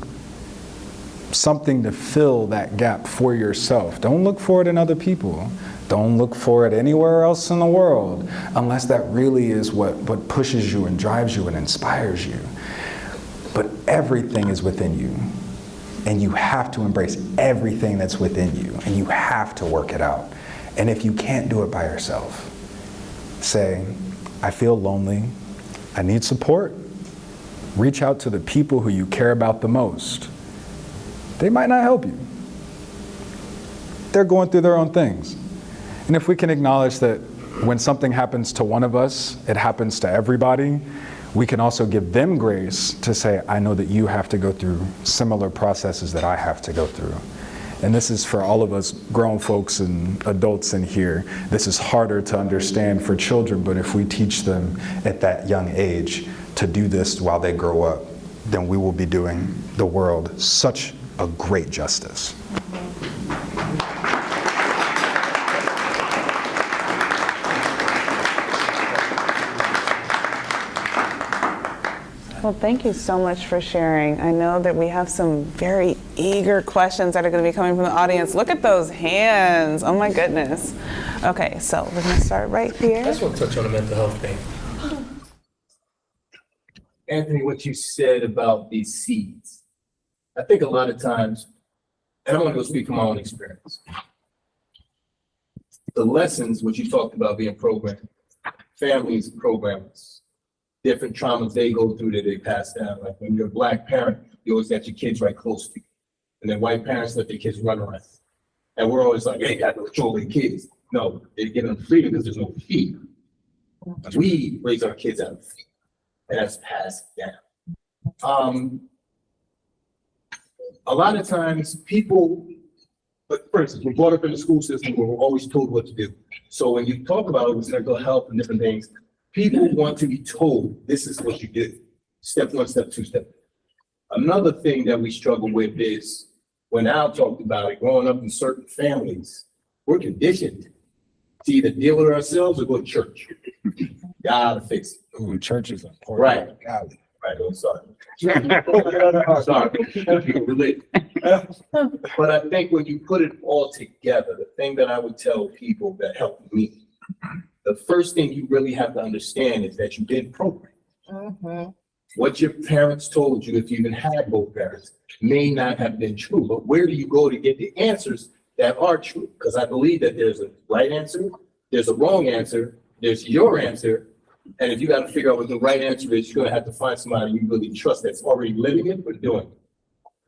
something to fill that gap for yourself? Don't look for it in other people. Don't look for it anywhere else in the world, unless that really is what pushes you and drives you and inspires you. But everything is within you. And you have to embrace everything that's within you. And you have to work it out. And if you can't do it by yourself, say, I feel lonely, I need support. Reach out to the people who you care about the most. They might not help you. They're going through their own things. And if we can acknowledge that when something happens to one of us, it happens to everybody, we can also give them grace to say, I know that you have to go through similar processes that I have to go through. And this is for all of us grown folks and adults in here. This is harder to understand for children, but if we teach them at that young age to do this while they grow up, then we will be doing the world such a great justice. Well, thank you so much for sharing. I know that we have some very eager questions that are going to be coming from the audience. Look at those hands. Oh my goodness. Okay, so we're going to start right here. I just want to touch on the mental health thing. Anthony, what you said about these seeds. I think a lot of times, and I'm going to go speak from my own experience. The lessons, what you talked about being programmed, families, programs, different traumas they go through that they pass down. Like when you're a Black parent, you always got your kids right close to you. And then white parents let their kids run around. And we're always like, hey, you got to control their kids. No, they give them freedom because there't no fear. We raise our kids out of fear. And that's passed down. A lot of times people, but for instance, we're brought up in the school system where we're always told what to do. So when you talk about mental health and different things, people want to be told this is what you do. Step one, step two, step three. Another thing that we struggle with is when Al talked about it, growing up in certain families, we're conditioned to either deal with ourselves or go to church. Gotta fix it. Ooh, church is important. Right. Golly. Right, I'm sorry. Sorry. But I think when you put it all together, the thing that I would tell people that helped me, the first thing you really have to understand is that you've been programmed. What your parents told you, if you even had both parents, may not have been true. But where do you go to get the answers that are true? Because I believe that there's a right answer, there's a wrong answer, there's your answer. And if you got to figure out what the right answer is, you're going to have to find somebody you really trust that's already living it but doing it.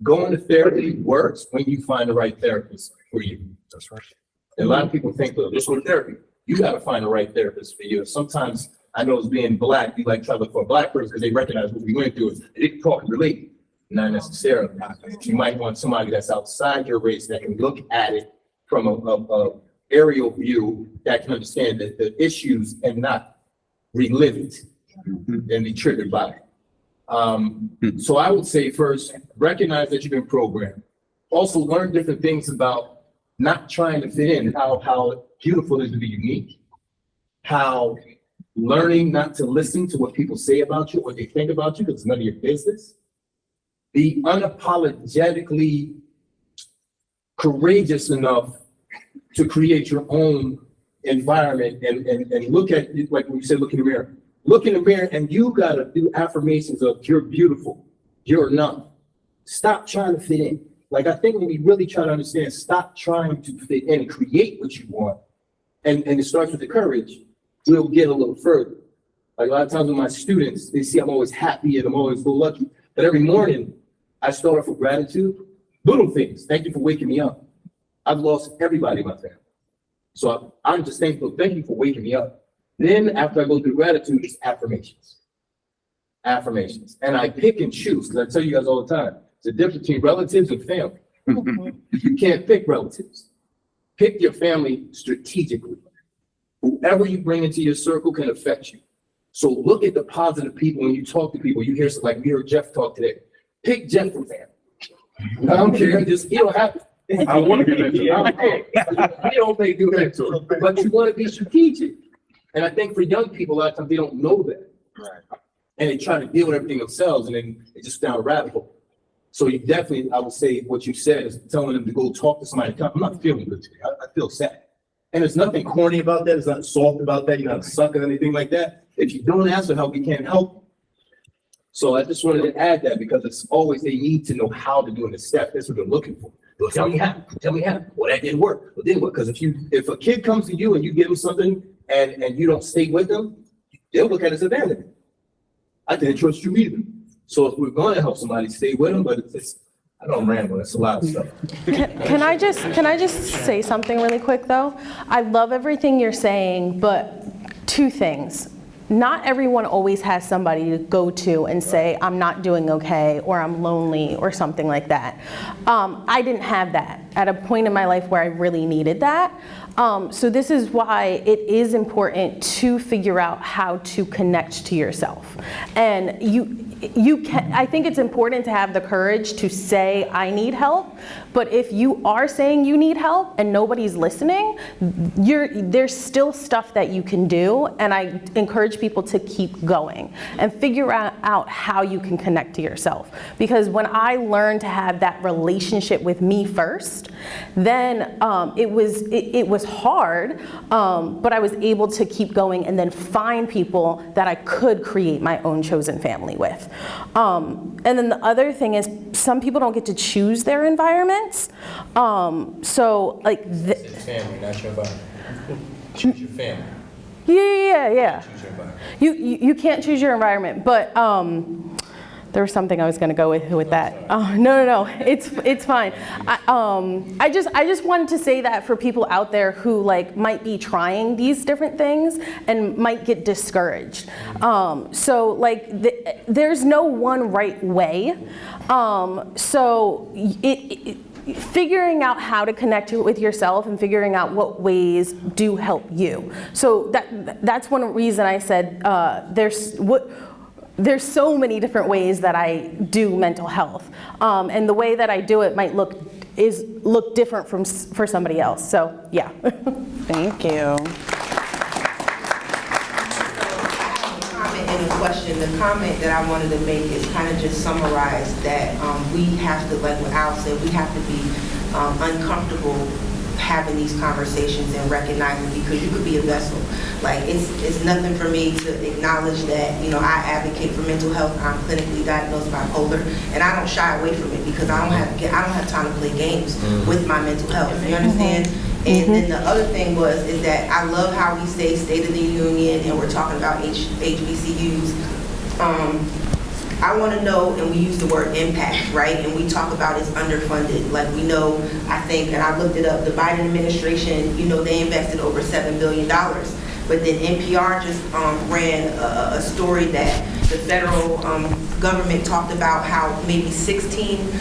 Going to therapy works when you find the right therapist for you. That's right. And a lot of people think, well, just go to therapy. You got to find the right therapist for you. Sometimes I know as being Black, you like try to look for a Black person because they recognize what we went through. They can talk and relate. Not necessarily. You might want somebody that's outside your race that can look at it from a aerial view that can understand the issues and not relive it and be triggered by it. So I would say first, recognize that you've been programmed. Also learn different things about not trying to fit in, how beautiful it is to be unique, how learning not to listen to what people say about you, what they think about you, because it's none of your business. Be unapologetically courageous enough to create your own environment and look at it, like when you said, look in the mirror. Look in the mirror and you gotta do affirmations of you're beautiful, you're enough. Stop trying to fit in. Like I think when we really try to understand, stop trying to fit in and create what you want. And it starts with the courage, we'll get a little further. Like a lot of times with my students, they see I'm always happy and I'm always so lucky. But every morning I start off with gratitude, little things. Thank you for waking me up. I've lost everybody in my family. So I'm just thankful. Thank you for waking me up. Then after I go through gratitude, it's affirmations. Affirmations. And I pick and choose, because I tell you guys all the time, there's a difference between relatives and family. You can't pick relatives. Pick your family strategically. Whoever you bring into your circle can affect you. So look at the positive people when you talk to people. You hear, like we heard Jeff talk today. Pick Jeff for family. I don't care. Just, you don't have to. I want to be that. You don't think do that to them, but you want to be strategic. And I think for young people, a lot of times they don't know that. Right. And they try to deal with everything themselves, and then it just down a rabbit hole. So you definitely, I would say what you said is telling them to go talk to somebody. I'm not feeling good today. I feel sad. And there's nothing corny about that. There's nothing soft about that. You're not sucking or anything like that. If you don't ask for help, we can't help. So I just wanted to add that because it's always they need to know how to do in the step. That's what they're looking for. Well, tell me how. Tell me how. Well, that didn't work. Well, didn't work. Because if a kid comes to you and you give them something and you don't stay with them, they'll look at it as abandonment. I didn't trust you either. So if we're going to help somebody, stay with them. But it's I don't ramble. It's a lot of stuff. Can I just say something really quick though? I love everything you're saying, but two things. Not everyone always has somebody to go to and say, I'm not doing okay, or I'm lonely, or something like that. I didn't have that at a point in my life where I really needed that. So this is why it is important to figure out how to connect to yourself. And I think it's important to have the courage to say, I need help. But if you are saying you need help and nobody's listening, there's still stuff that you can do. And I encourage people to keep going and figure out how you can connect to yourself. Because when I learned to have that relationship with me first, then it was hard, but I was able to keep going and then find people that I could create my own chosen family with. And then the other thing is some people don't get to choose their environments. So like Family, not your environment. Choose your family. Yeah. Choose your environment. You can't choose your environment, but there was something I was going to go with that. No, it's fine. I just wanted to say that for people out there who like might be trying these different things and might get discouraged. So like there's no one right way. So figuring out how to connect with yourself and figuring out what ways do help you. So that's one reason I said there's so many different ways that I do mental health, and the way that I do it might look different for somebody else. So yeah. Thank you. In the question, the comment that I wanted to make is kind of just summarize that we have to, like what Al said, we have to be uncomfortable having these conversations and recognizing, because you could be a vessel. Like, it's nothing for me to acknowledge that, you know, I advocate for mental health. I'm clinically diagnosed bipolar, and I don't shy away from it because I don't have time to play games with my mental health. You understand? And then the other thing is that I love how we say State of the Union and we're talking about HBCUs. I want to know, and we use the word impact, right? And we talk about it's underfunded. Like, we know, I think, and I looked it up, the Biden administration, you know, they invested over $7 billion. But then NPR just ran a story that the federal government talked about how maybe 16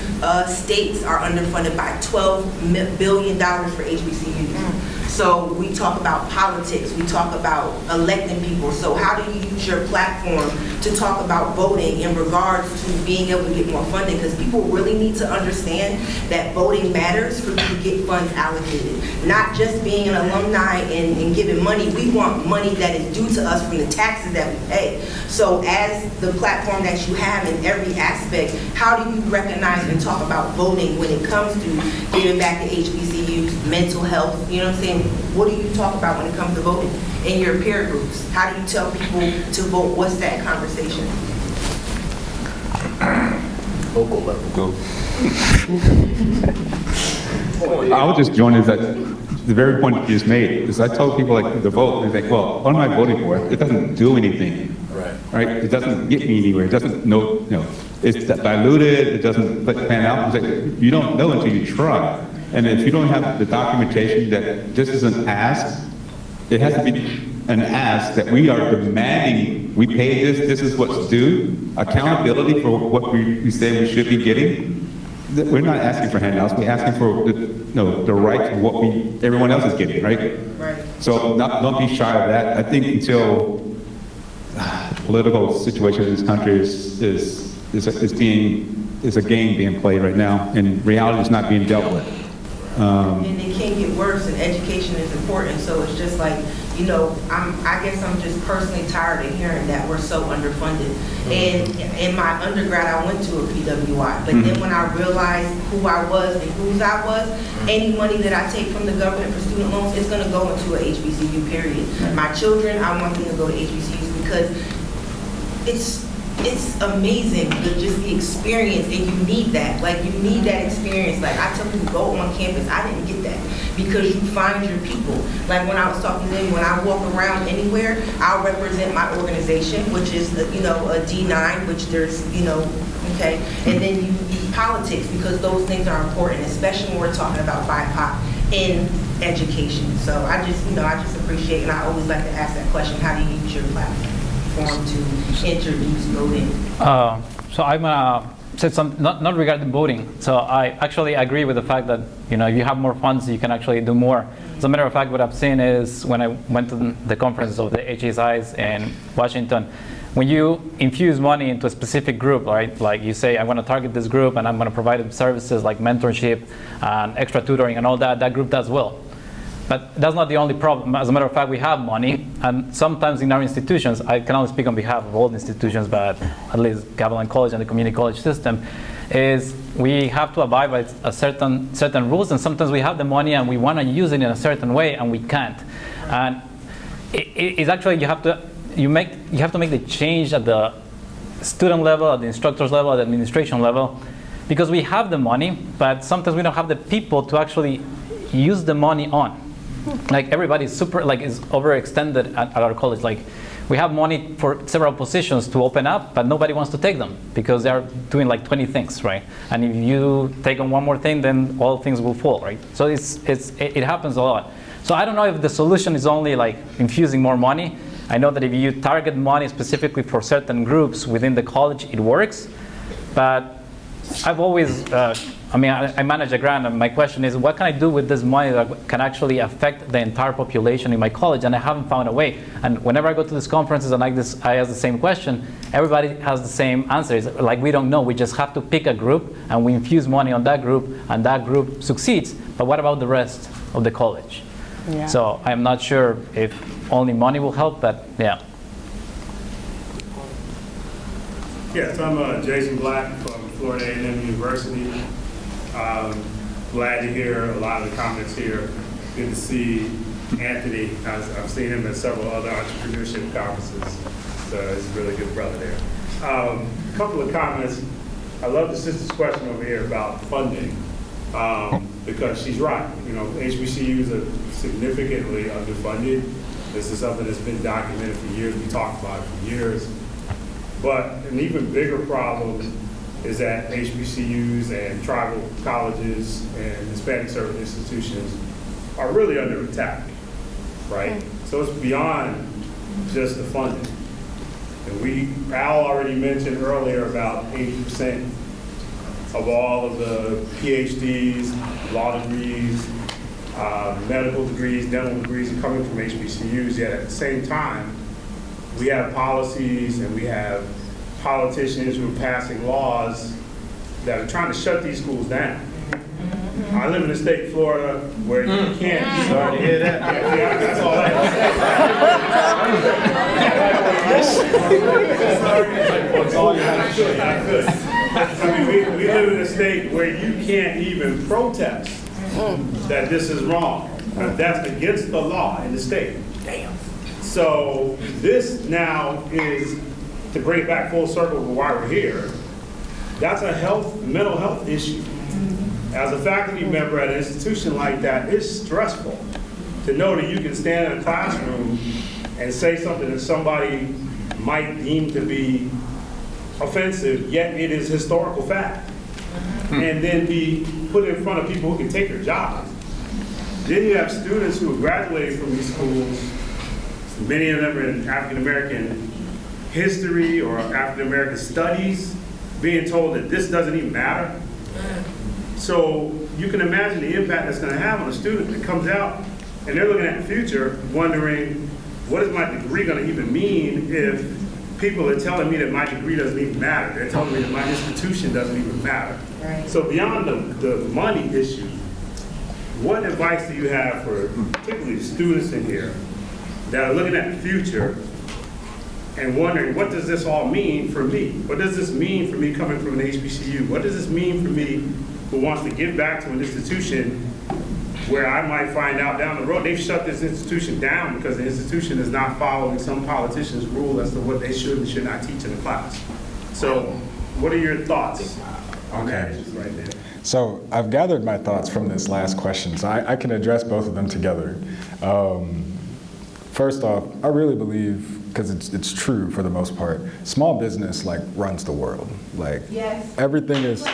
states are underfunded by $12 billion for HBCUs. So we talk about politics, we talk about electing people. So how do you use your platform to talk about voting in regards to being able to get more funding? Because people really need to understand that voting matters for you to get funds allocated. Not just being an alumni and giving money. We want money that is due to us from the taxes that we pay. So as the platform that you have in every aspect, how do you recognize and talk about voting when it comes to giving back to HBCUs, mental health, you know what I'm saying? What do you talk about when it comes to voting in your peer groups? How do you tell people to vote? What's that conversation? Local level. Go. I would just join is that the very point you just made is I told people like the vote, and they think, well, what am I voting for? It doesn't do anything. Right? It doesn't get me anywhere. It doesn't it's diluted, it doesn't pan out. It's like, you don't know until you try. And if you don't have the documentation that this is an ask, it has to be an ask that we are demanding, we pay this is what's due, accountability for what we say we should be getting. We're not asking for handouts, we're asking for the right to what everyone else is getting, right? Right. So don't be shy of that. I think until political situation in this country is a game being played right now, and reality is not being dealt with. And it can get worse, and education is important. So it's just like, you know, I guess I'm just personally tired of hearing that we're so underfunded. And in my undergrad, I went to a PWI, but then when I realized who I was and whose I was, any money that I take from the government for student loans, it's going to go into a HBCU, period. My children, I want them to go to HBCUs because it's amazing, just the experience, and you need that. Like, you need that experience. Like, I tell people, go on campus. I didn't get that because you find your people. Like, when I was talking to them, when I walk around anywhere, I'll represent my organization, which is, a D9, which there's, okay, and then you do politics because those things are important, especially when we're talking about BIPOC in education. So I just appreciate, and I always like to ask that question: how do you use your platform to introduce voting? So I'm gonna say something not regarding voting. So I actually agree with the fact that if you have more funds, you can actually do more. As a matter of fact, what I've seen is when I went to the conference of the HSIs in Washington, when you infuse money into a specific group, right? Like you say, I want to target this group, and I'm going to provide them services like mentorship and extra tutoring and all that. That group does well. But that's not the only problem. As a matter of fact, we have money, and sometimes in our institutions, I can only speak on behalf of all institutions, but at least Gavilan College and the community college system, is we have to abide by a certain rules, and sometimes we have the money and we want to use it in a certain way, and we can't. And it's actually you have to make the change at the student level, at the instructors level, at the administration level, because we have the money, but sometimes we don't have the people to actually use the money on. Like, everybody's is overextended at our college. Like, we have money for several positions to open up, but nobody wants to take them because they're doing like 20 things, right? And if you take on one more thing, then all things will fall, right? So it happens a lot. So I don't know if the solution is only like infusing more money. I know that if you target money specifically for certain groups within the college, it works. But I've always, I manage a grant, and my question is, what can I do with this money that can actually affect the entire population in my college? And I haven't found a way. And whenever I go to these conferences and I ask the same question, everybody has the same answer. It's like, we don't know. We just have to pick a group, and we infuse money on that group, and that group succeeds. But what about the rest of the college? Yeah. So I'm not sure if only money will help, but yeah. Yes, I'm Jason Black from Florida A&M University. Glad to hear a lot of the comments here. good to see Anthony. I've seen him at several other entrepreneurship conferences, so he's a really good brother there. A couple of comments. I love the sister's question over here about funding, because she's right. You know, HBCUs are significantly underfunded. This is something that's been documented for years. We talked about it for years. But an even bigger problem is that HBCUs and tribal colleges and Hispanic Serving Institutions are really under attack, right? So it's beyond just the funding. And Al already mentioned earlier about 80% of all of the PhDs, law degrees, medical degrees, dental degrees are coming from HBCUs, yet at the same time, we have policies and we have politicians who are passing laws that are trying to shut these schools down. I live in the state of Florida where you can't. Sorry to hear that. Yeah, that's all I have. I mean, we live in a state where you can't even protest that this is wrong. That's against the law in the state. Damn. So this now is, to bring it back full circle to why we're here, that's a mental health issue. As a faculty member at an institution like that, it's stressful to know that you can stand in a classroom and say something that somebody might deem to be offensive, yet it is historical fact, and then be put in front of people who can take their jobs. Then you have students who are graduating from these schools, many of them are in African American history or African American studies, being told that this doesn't even matter. So you can imagine the impact that's going to have on a student that comes out and they're looking at the future wondering, what is my degree going to even mean if people are telling me that my degree doesn't even matter? They're telling me that my institution doesn't even matter. Right. So beyond the money issue, what advice do you have for particularly the students in here that are looking at the future and wondering, what does this all mean for me? What does this mean for me coming from an HBCU? What does this mean for me who wants to give back to an institution where I might find out down the road they've shut this institution down because the institution is not following some politician's rule as to what they should and should not teach in the class? So what are your thoughts on that right there? So I've gathered my thoughts from this last question, so I can address both of them together. First off, I really believe, because it's true for the most part, small business like runs the world. Like everything is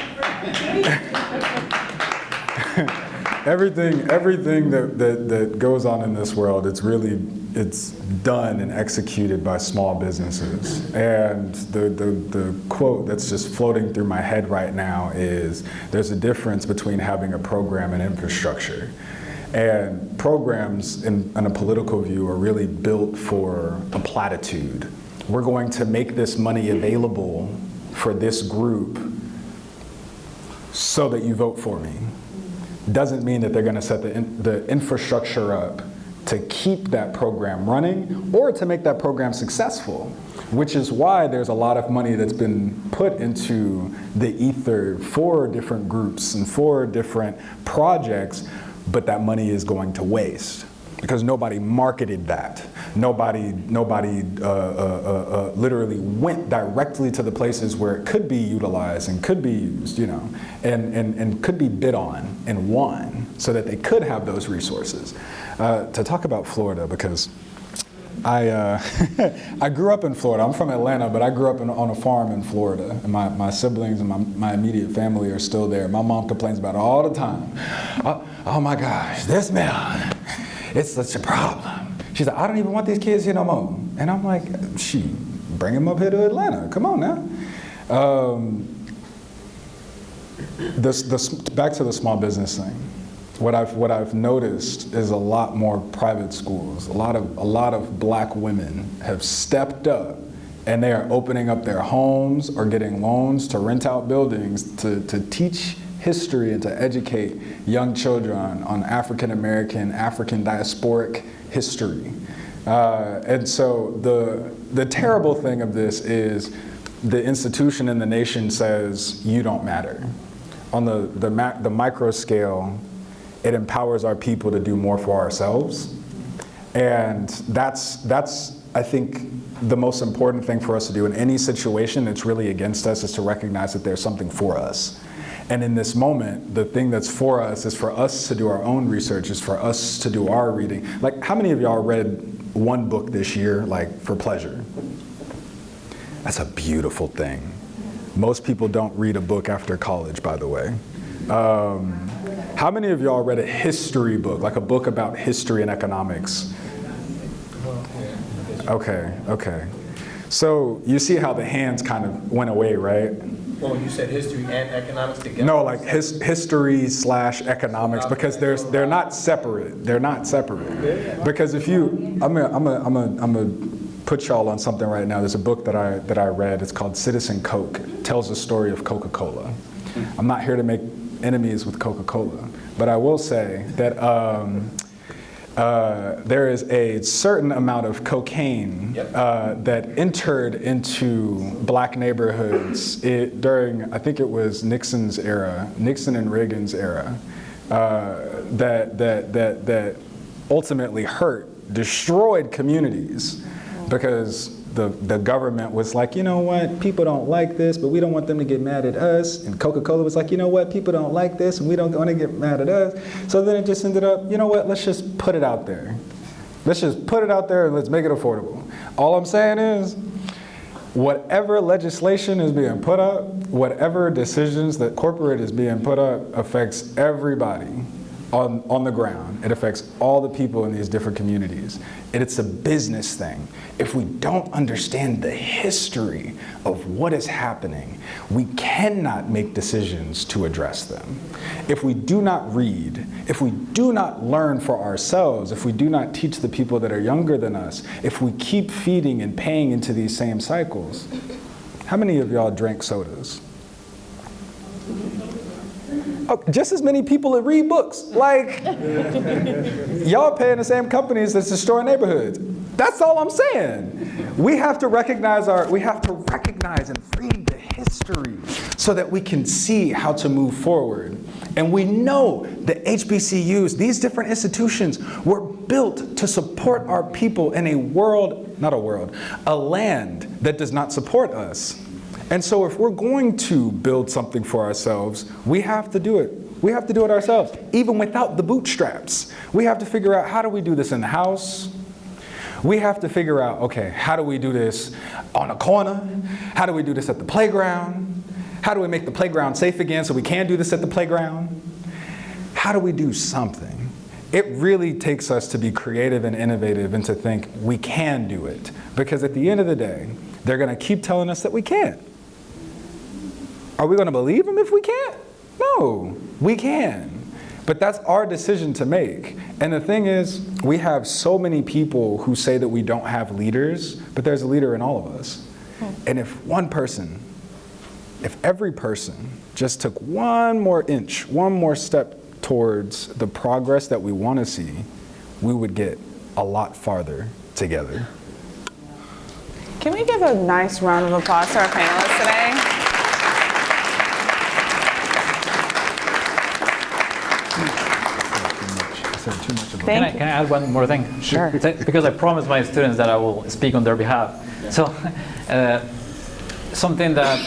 everything that goes on in this world, it's done and executed by small businesses. And the quote that's just floating through my head right now is, there's a difference between having a program and infrastructure. And programs in a political view are really built for a platitude. We're going to make this money available for this group so that you vote for me. Doesn't mean that they're going to set the infrastructure up to keep that program running or to make that program successful, which is why there's a lot of money that's been put into the ether for different groups and for different projects, but that money is going to waste because nobody marketed that. Nobody literally went directly to the places where it could be utilized and could be used, you know, and could be bid on and won so that they could have those resources. To talk about Florida, because I grew up in Florida. I'm from Atlanta, but I grew up on a farm in Florida. And my siblings and my immediate family are still there. My mom complains about it all the time. Oh my gosh, this man, it's such a problem. She's like, I don't even want these kids here no more. And I'm like, bring them up here to Atlanta. Come on now. Back to the small business thing. What I've noticed is a lot more private schools. A lot of black women have stepped up, and they are opening up their homes or getting loans to rent out buildings to teach history and to educate young children on African American, African diasporic history. And so the terrible thing of this is the institution in the nation says you don't matter. On the micro scale, it empowers our people to do more for ourselves. And that's I think, the most important thing for us to do in any situation that's really against us is to recognize that there's something for us. And in this moment, the thing that's for us is for us to do our own research, is for us to do our reading. Like, how many of y'all read one book this year, like, for pleasure? That's a beautiful thing. Most people don't read a book after college, by the way. How many of y'all read a history book, like a book about history and economics? Okay. So you see how the hands kind of went away, right? Well, you said history and economics together? No, like history/economics, because they're not separate. They're not separate. Because if you, I'm gonna put y'all on something right now. There's a book that I read. It's called Citizen Coke. It tells the story of Coca-Cola. I'm not here to make enemies with Coca-Cola, but I will say that there is a certain amount of cocaine that entered into black neighborhoods during, I think it was Nixon and Reagan's era, that ultimately destroyed communities, because the government was like, you know what, people don't like this, but we don't want them to get mad at us. And Coca-Cola was like, you know what, people don't like this, and we don't want to get mad at us. So then it just ended up, you know what, let's just put it out there. Let's just put it out there and let's make it affordable. All I'm saying is, whatever legislation is being put up, whatever decisions that corporate is being put up, affects everybody on the ground. It affects all the people in these different communities. And it's a business thing. If we don't understand the history of what is happening, we cannot make decisions to address them. If we do not read, if we do not learn for ourselves, if we do not teach the people that are younger than us, if we keep feeding and paying into these same cycles. How many of y'all drank sodas? Oh, just as many people that read books. Like, y'all paying the same companies that's destroying neighborhoods. That's all I'm saying. We have to recognize and read the history so that we can see how to move forward. And we know that HBCUs, these different institutions, were built to support our people in a land that does not support us. And so if we're going to build something for ourselves, we have to do it. We have to do it ourselves, even without the bootstraps. We have to figure out, how do we do this in the house? We have to figure out, okay, how do we do this on a corner? How do we do this at the playground? How do we make the playground safe again so we can do this at the playground? How do we do something? It really takes us to be creative and innovative and to think we can do it. Because at the end of the day, they're going to keep telling us that we can't. Are we going to believe them if we can't? No, we can. But that's our decision to make. And the thing is, we have so many people who say that we don't have leaders, but there's a leader in all of us. And if every person just took one more inch, one more step towards the progress that we want to see, we would get a lot farther together. Can we give a nice round of applause to our panelists today? Can I add one more thing? Sure. Because I promised my students that I will speak on their behalf. So something that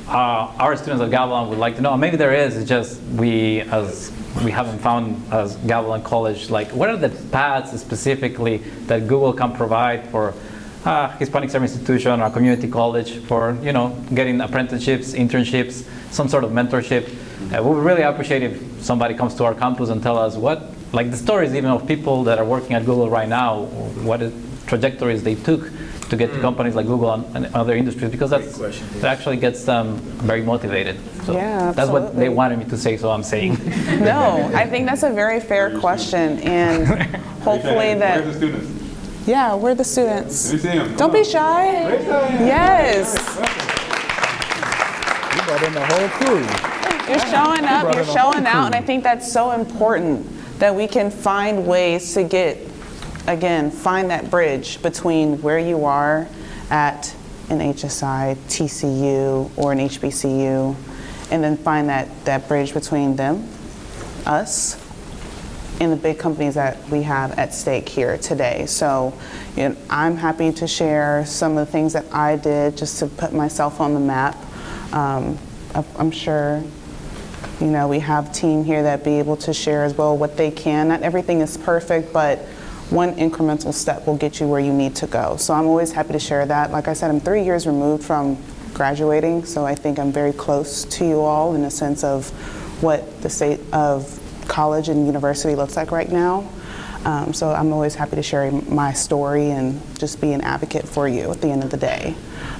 our students at Gavilan would like to know, maybe there is, it's just we haven't found as Gavilan College, like what are the paths specifically that Google can provide for Hispanic Serving Institution or community college for, getting apprenticeships, internships, some sort of mentorship. We would really appreciate if somebody comes to our campus and tell us the stories even of people that are working at Google right now, what trajectories they took to get to companies like Google and other industries, because that actually gets them very motivated. So yeah, that's what they wanted me to say, so I'm saying. No, I think that's a very fair question, and hopefully that. Where's the students? Yeah, we're the students. Let me see them. Don't be shy. Yes. You brought in the whole crew. You're showing up, you're showing out, and I think that's so important that we can find ways to find that bridge between where you are at an HSI, TCU, or an HBCU, and then find that bridge between them, us, in the big companies that we have at stake here today. So I'm happy to share some of the things that I did just to put myself on the map. I'm sure we have a team here that be able to share as well what they can. Not everything is perfect, but one incremental step will get you where you need to go. So I'm always happy to share that. Like I said, I'm 3 years removed from graduating, so I think I'm very close to you all in the sense of what the state of college and university looks like right now. So I'm always happy to share my story and just be an advocate for you at the end of the day.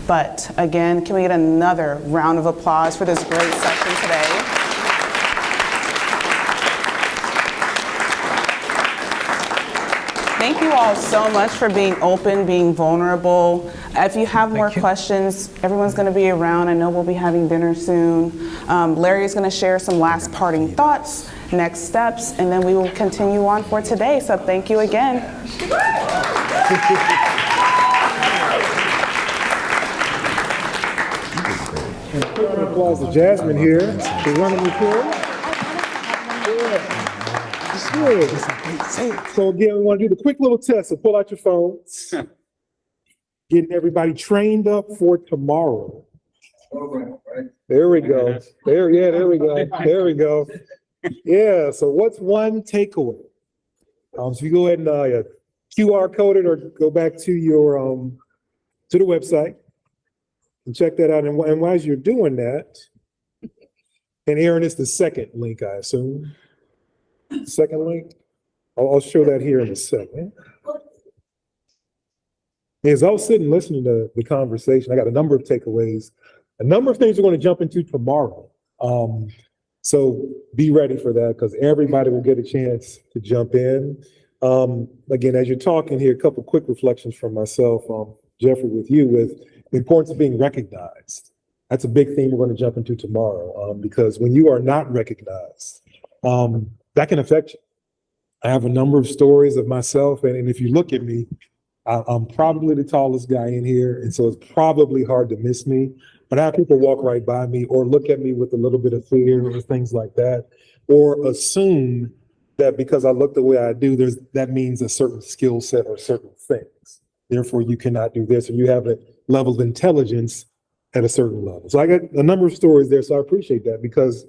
But again, can we get another round of applause for this great session today? Thank you all so much for being open, being vulnerable. If you have more questions, everyone's going to be around. I know we'll be having dinner soon. Larry is going to share some last parting thoughts, next steps, and then we will continue on for today. So thank you again. Applause to Jasmine here for running the tour. Good. So again, we want to do the quick little test. So pull out your phones. Getting everybody trained up for tomorrow. There we go. There we go. There we go. Yeah, so what's one takeaway? So if you go ahead and QR code it or go back to your to the website and check that out. And as you're doing that, and Aaron, it's the second link, I assume. Second link. I'll show that here in a second. As I was sitting listening to the conversation, I got a number of takeaways, a number of things we're going to jump into tomorrow. So be ready for that because everybody will get a chance to jump in. Again, as you're talking here, a couple quick reflections from myself, Jeffrey, with you, with the importance of being recognized. That's a big theme we're going to jump into tomorrow because when you are not recognized, that can affect you. I have a number of stories of myself, and if you look at me, I'm probably the tallest guy in here, and so it's probably hard to miss me. But I have people walk right by me or look at me with a little bit of fear or things like that, or assume that because I look the way I do, that means a certain skill set or certain things. Therefore, you cannot do this, or you have a level of intelligence at a certain level. So I got a number of stories there, so I appreciate that because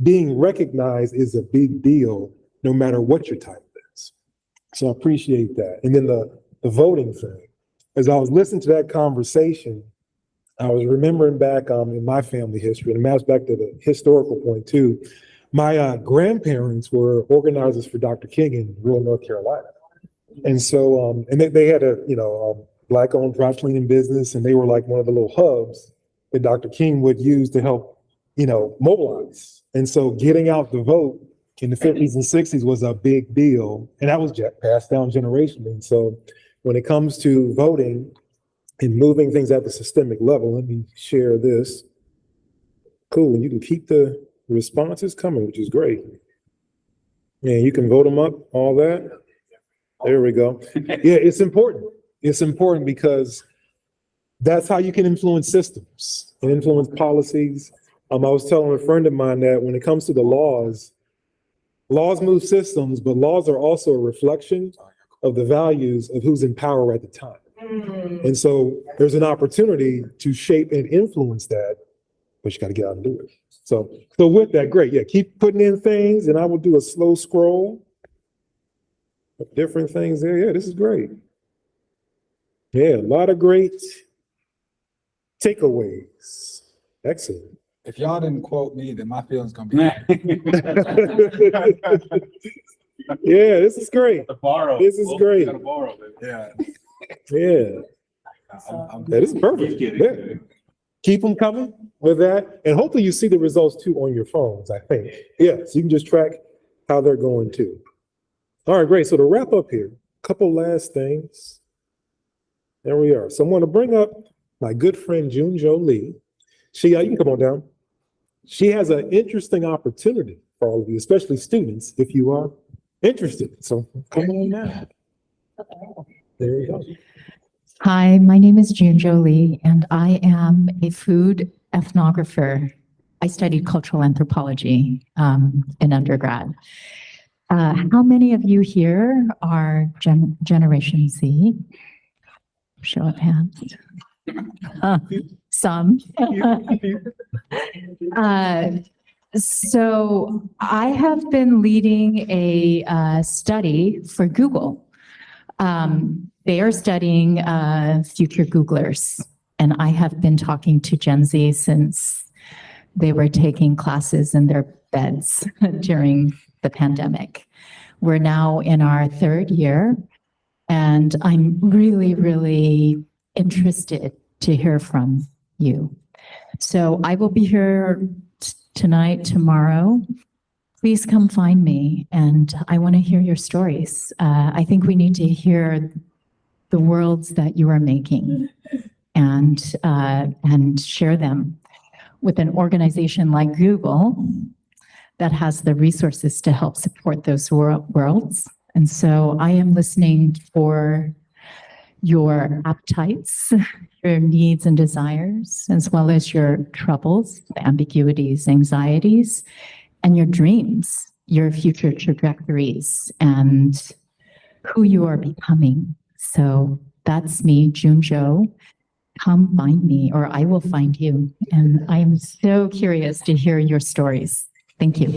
being recognized is a big deal no matter what your title is. So I appreciate that. And then the voting thing. As I was listening to that conversation, I was remembering back in my family history, and it maps back to the historical point too. My grandparents were organizers for Dr. King in rural North Carolina. And so, and they had a Black-owned dry cleaning business, and they were like one of the little hubs that Dr. King would use to help, mobilize. And so getting out the vote in the 50s and 60s was a big deal, and that was passed down generationally. And so when it comes to voting and moving things at the systemic level, let me share this. Cool, and you can keep the responses coming, which is great. Yeah, you can vote them up, all that. There we go. Yeah, it's important. It's important because that's how you can influence systems and influence policies. I was telling a friend of mine that when it comes to the laws move systems, but laws are also a reflection of the values of who's in power at the time. And so there's an opportunity to shape and influence that, but you got to get out and do it. So with that, great. Yeah, keep putting in things, and I will do a slow scroll of different things there. Yeah, this is great. Yeah, a lot of great takeaways. Excellent. If y'all didn't quote me, then my feelings gonna be. Yeah, this is great. This is great. Yeah. Yeah. This is perfect. Yeah. Keep them coming with that. And hopefully you see the results too on your phones, I think. Yeah, so you can just track how they're going too. All right, great. So to wrap up here, a couple last things. There we are. So I'm going to bring up my good friend, June Jo Lee. You can come on down. She has an interesting opportunity for all of you, especially students, if you are interested. So come on now. There you go. Hi, my name is June Jo Lee, and I am a food ethnographer. I studied cultural anthropology in undergrad. How many of you here are Generation Z? Show of hands. Some. So I have been leading a study for Google. They are studying future Googlers, and I have been talking to Gen Z since they were taking classes in their beds during the pandemic. We're now in our third year, and I'm really, really interested to hear from you. So I will be here tonight, tomorrow. Please come find me, and I want to hear your stories. I think we need to hear the worlds that you are making and share them with an organization like Google that has the resources to help support those worlds. And so I am listening for your appetites, your needs and desires, as well as your troubles, ambiguities, anxieties, and your dreams, your future trajectories, and who you are becoming. So that's me, Junjo. Come find me, or I will find you. And I am so curious to hear your stories. Thank you.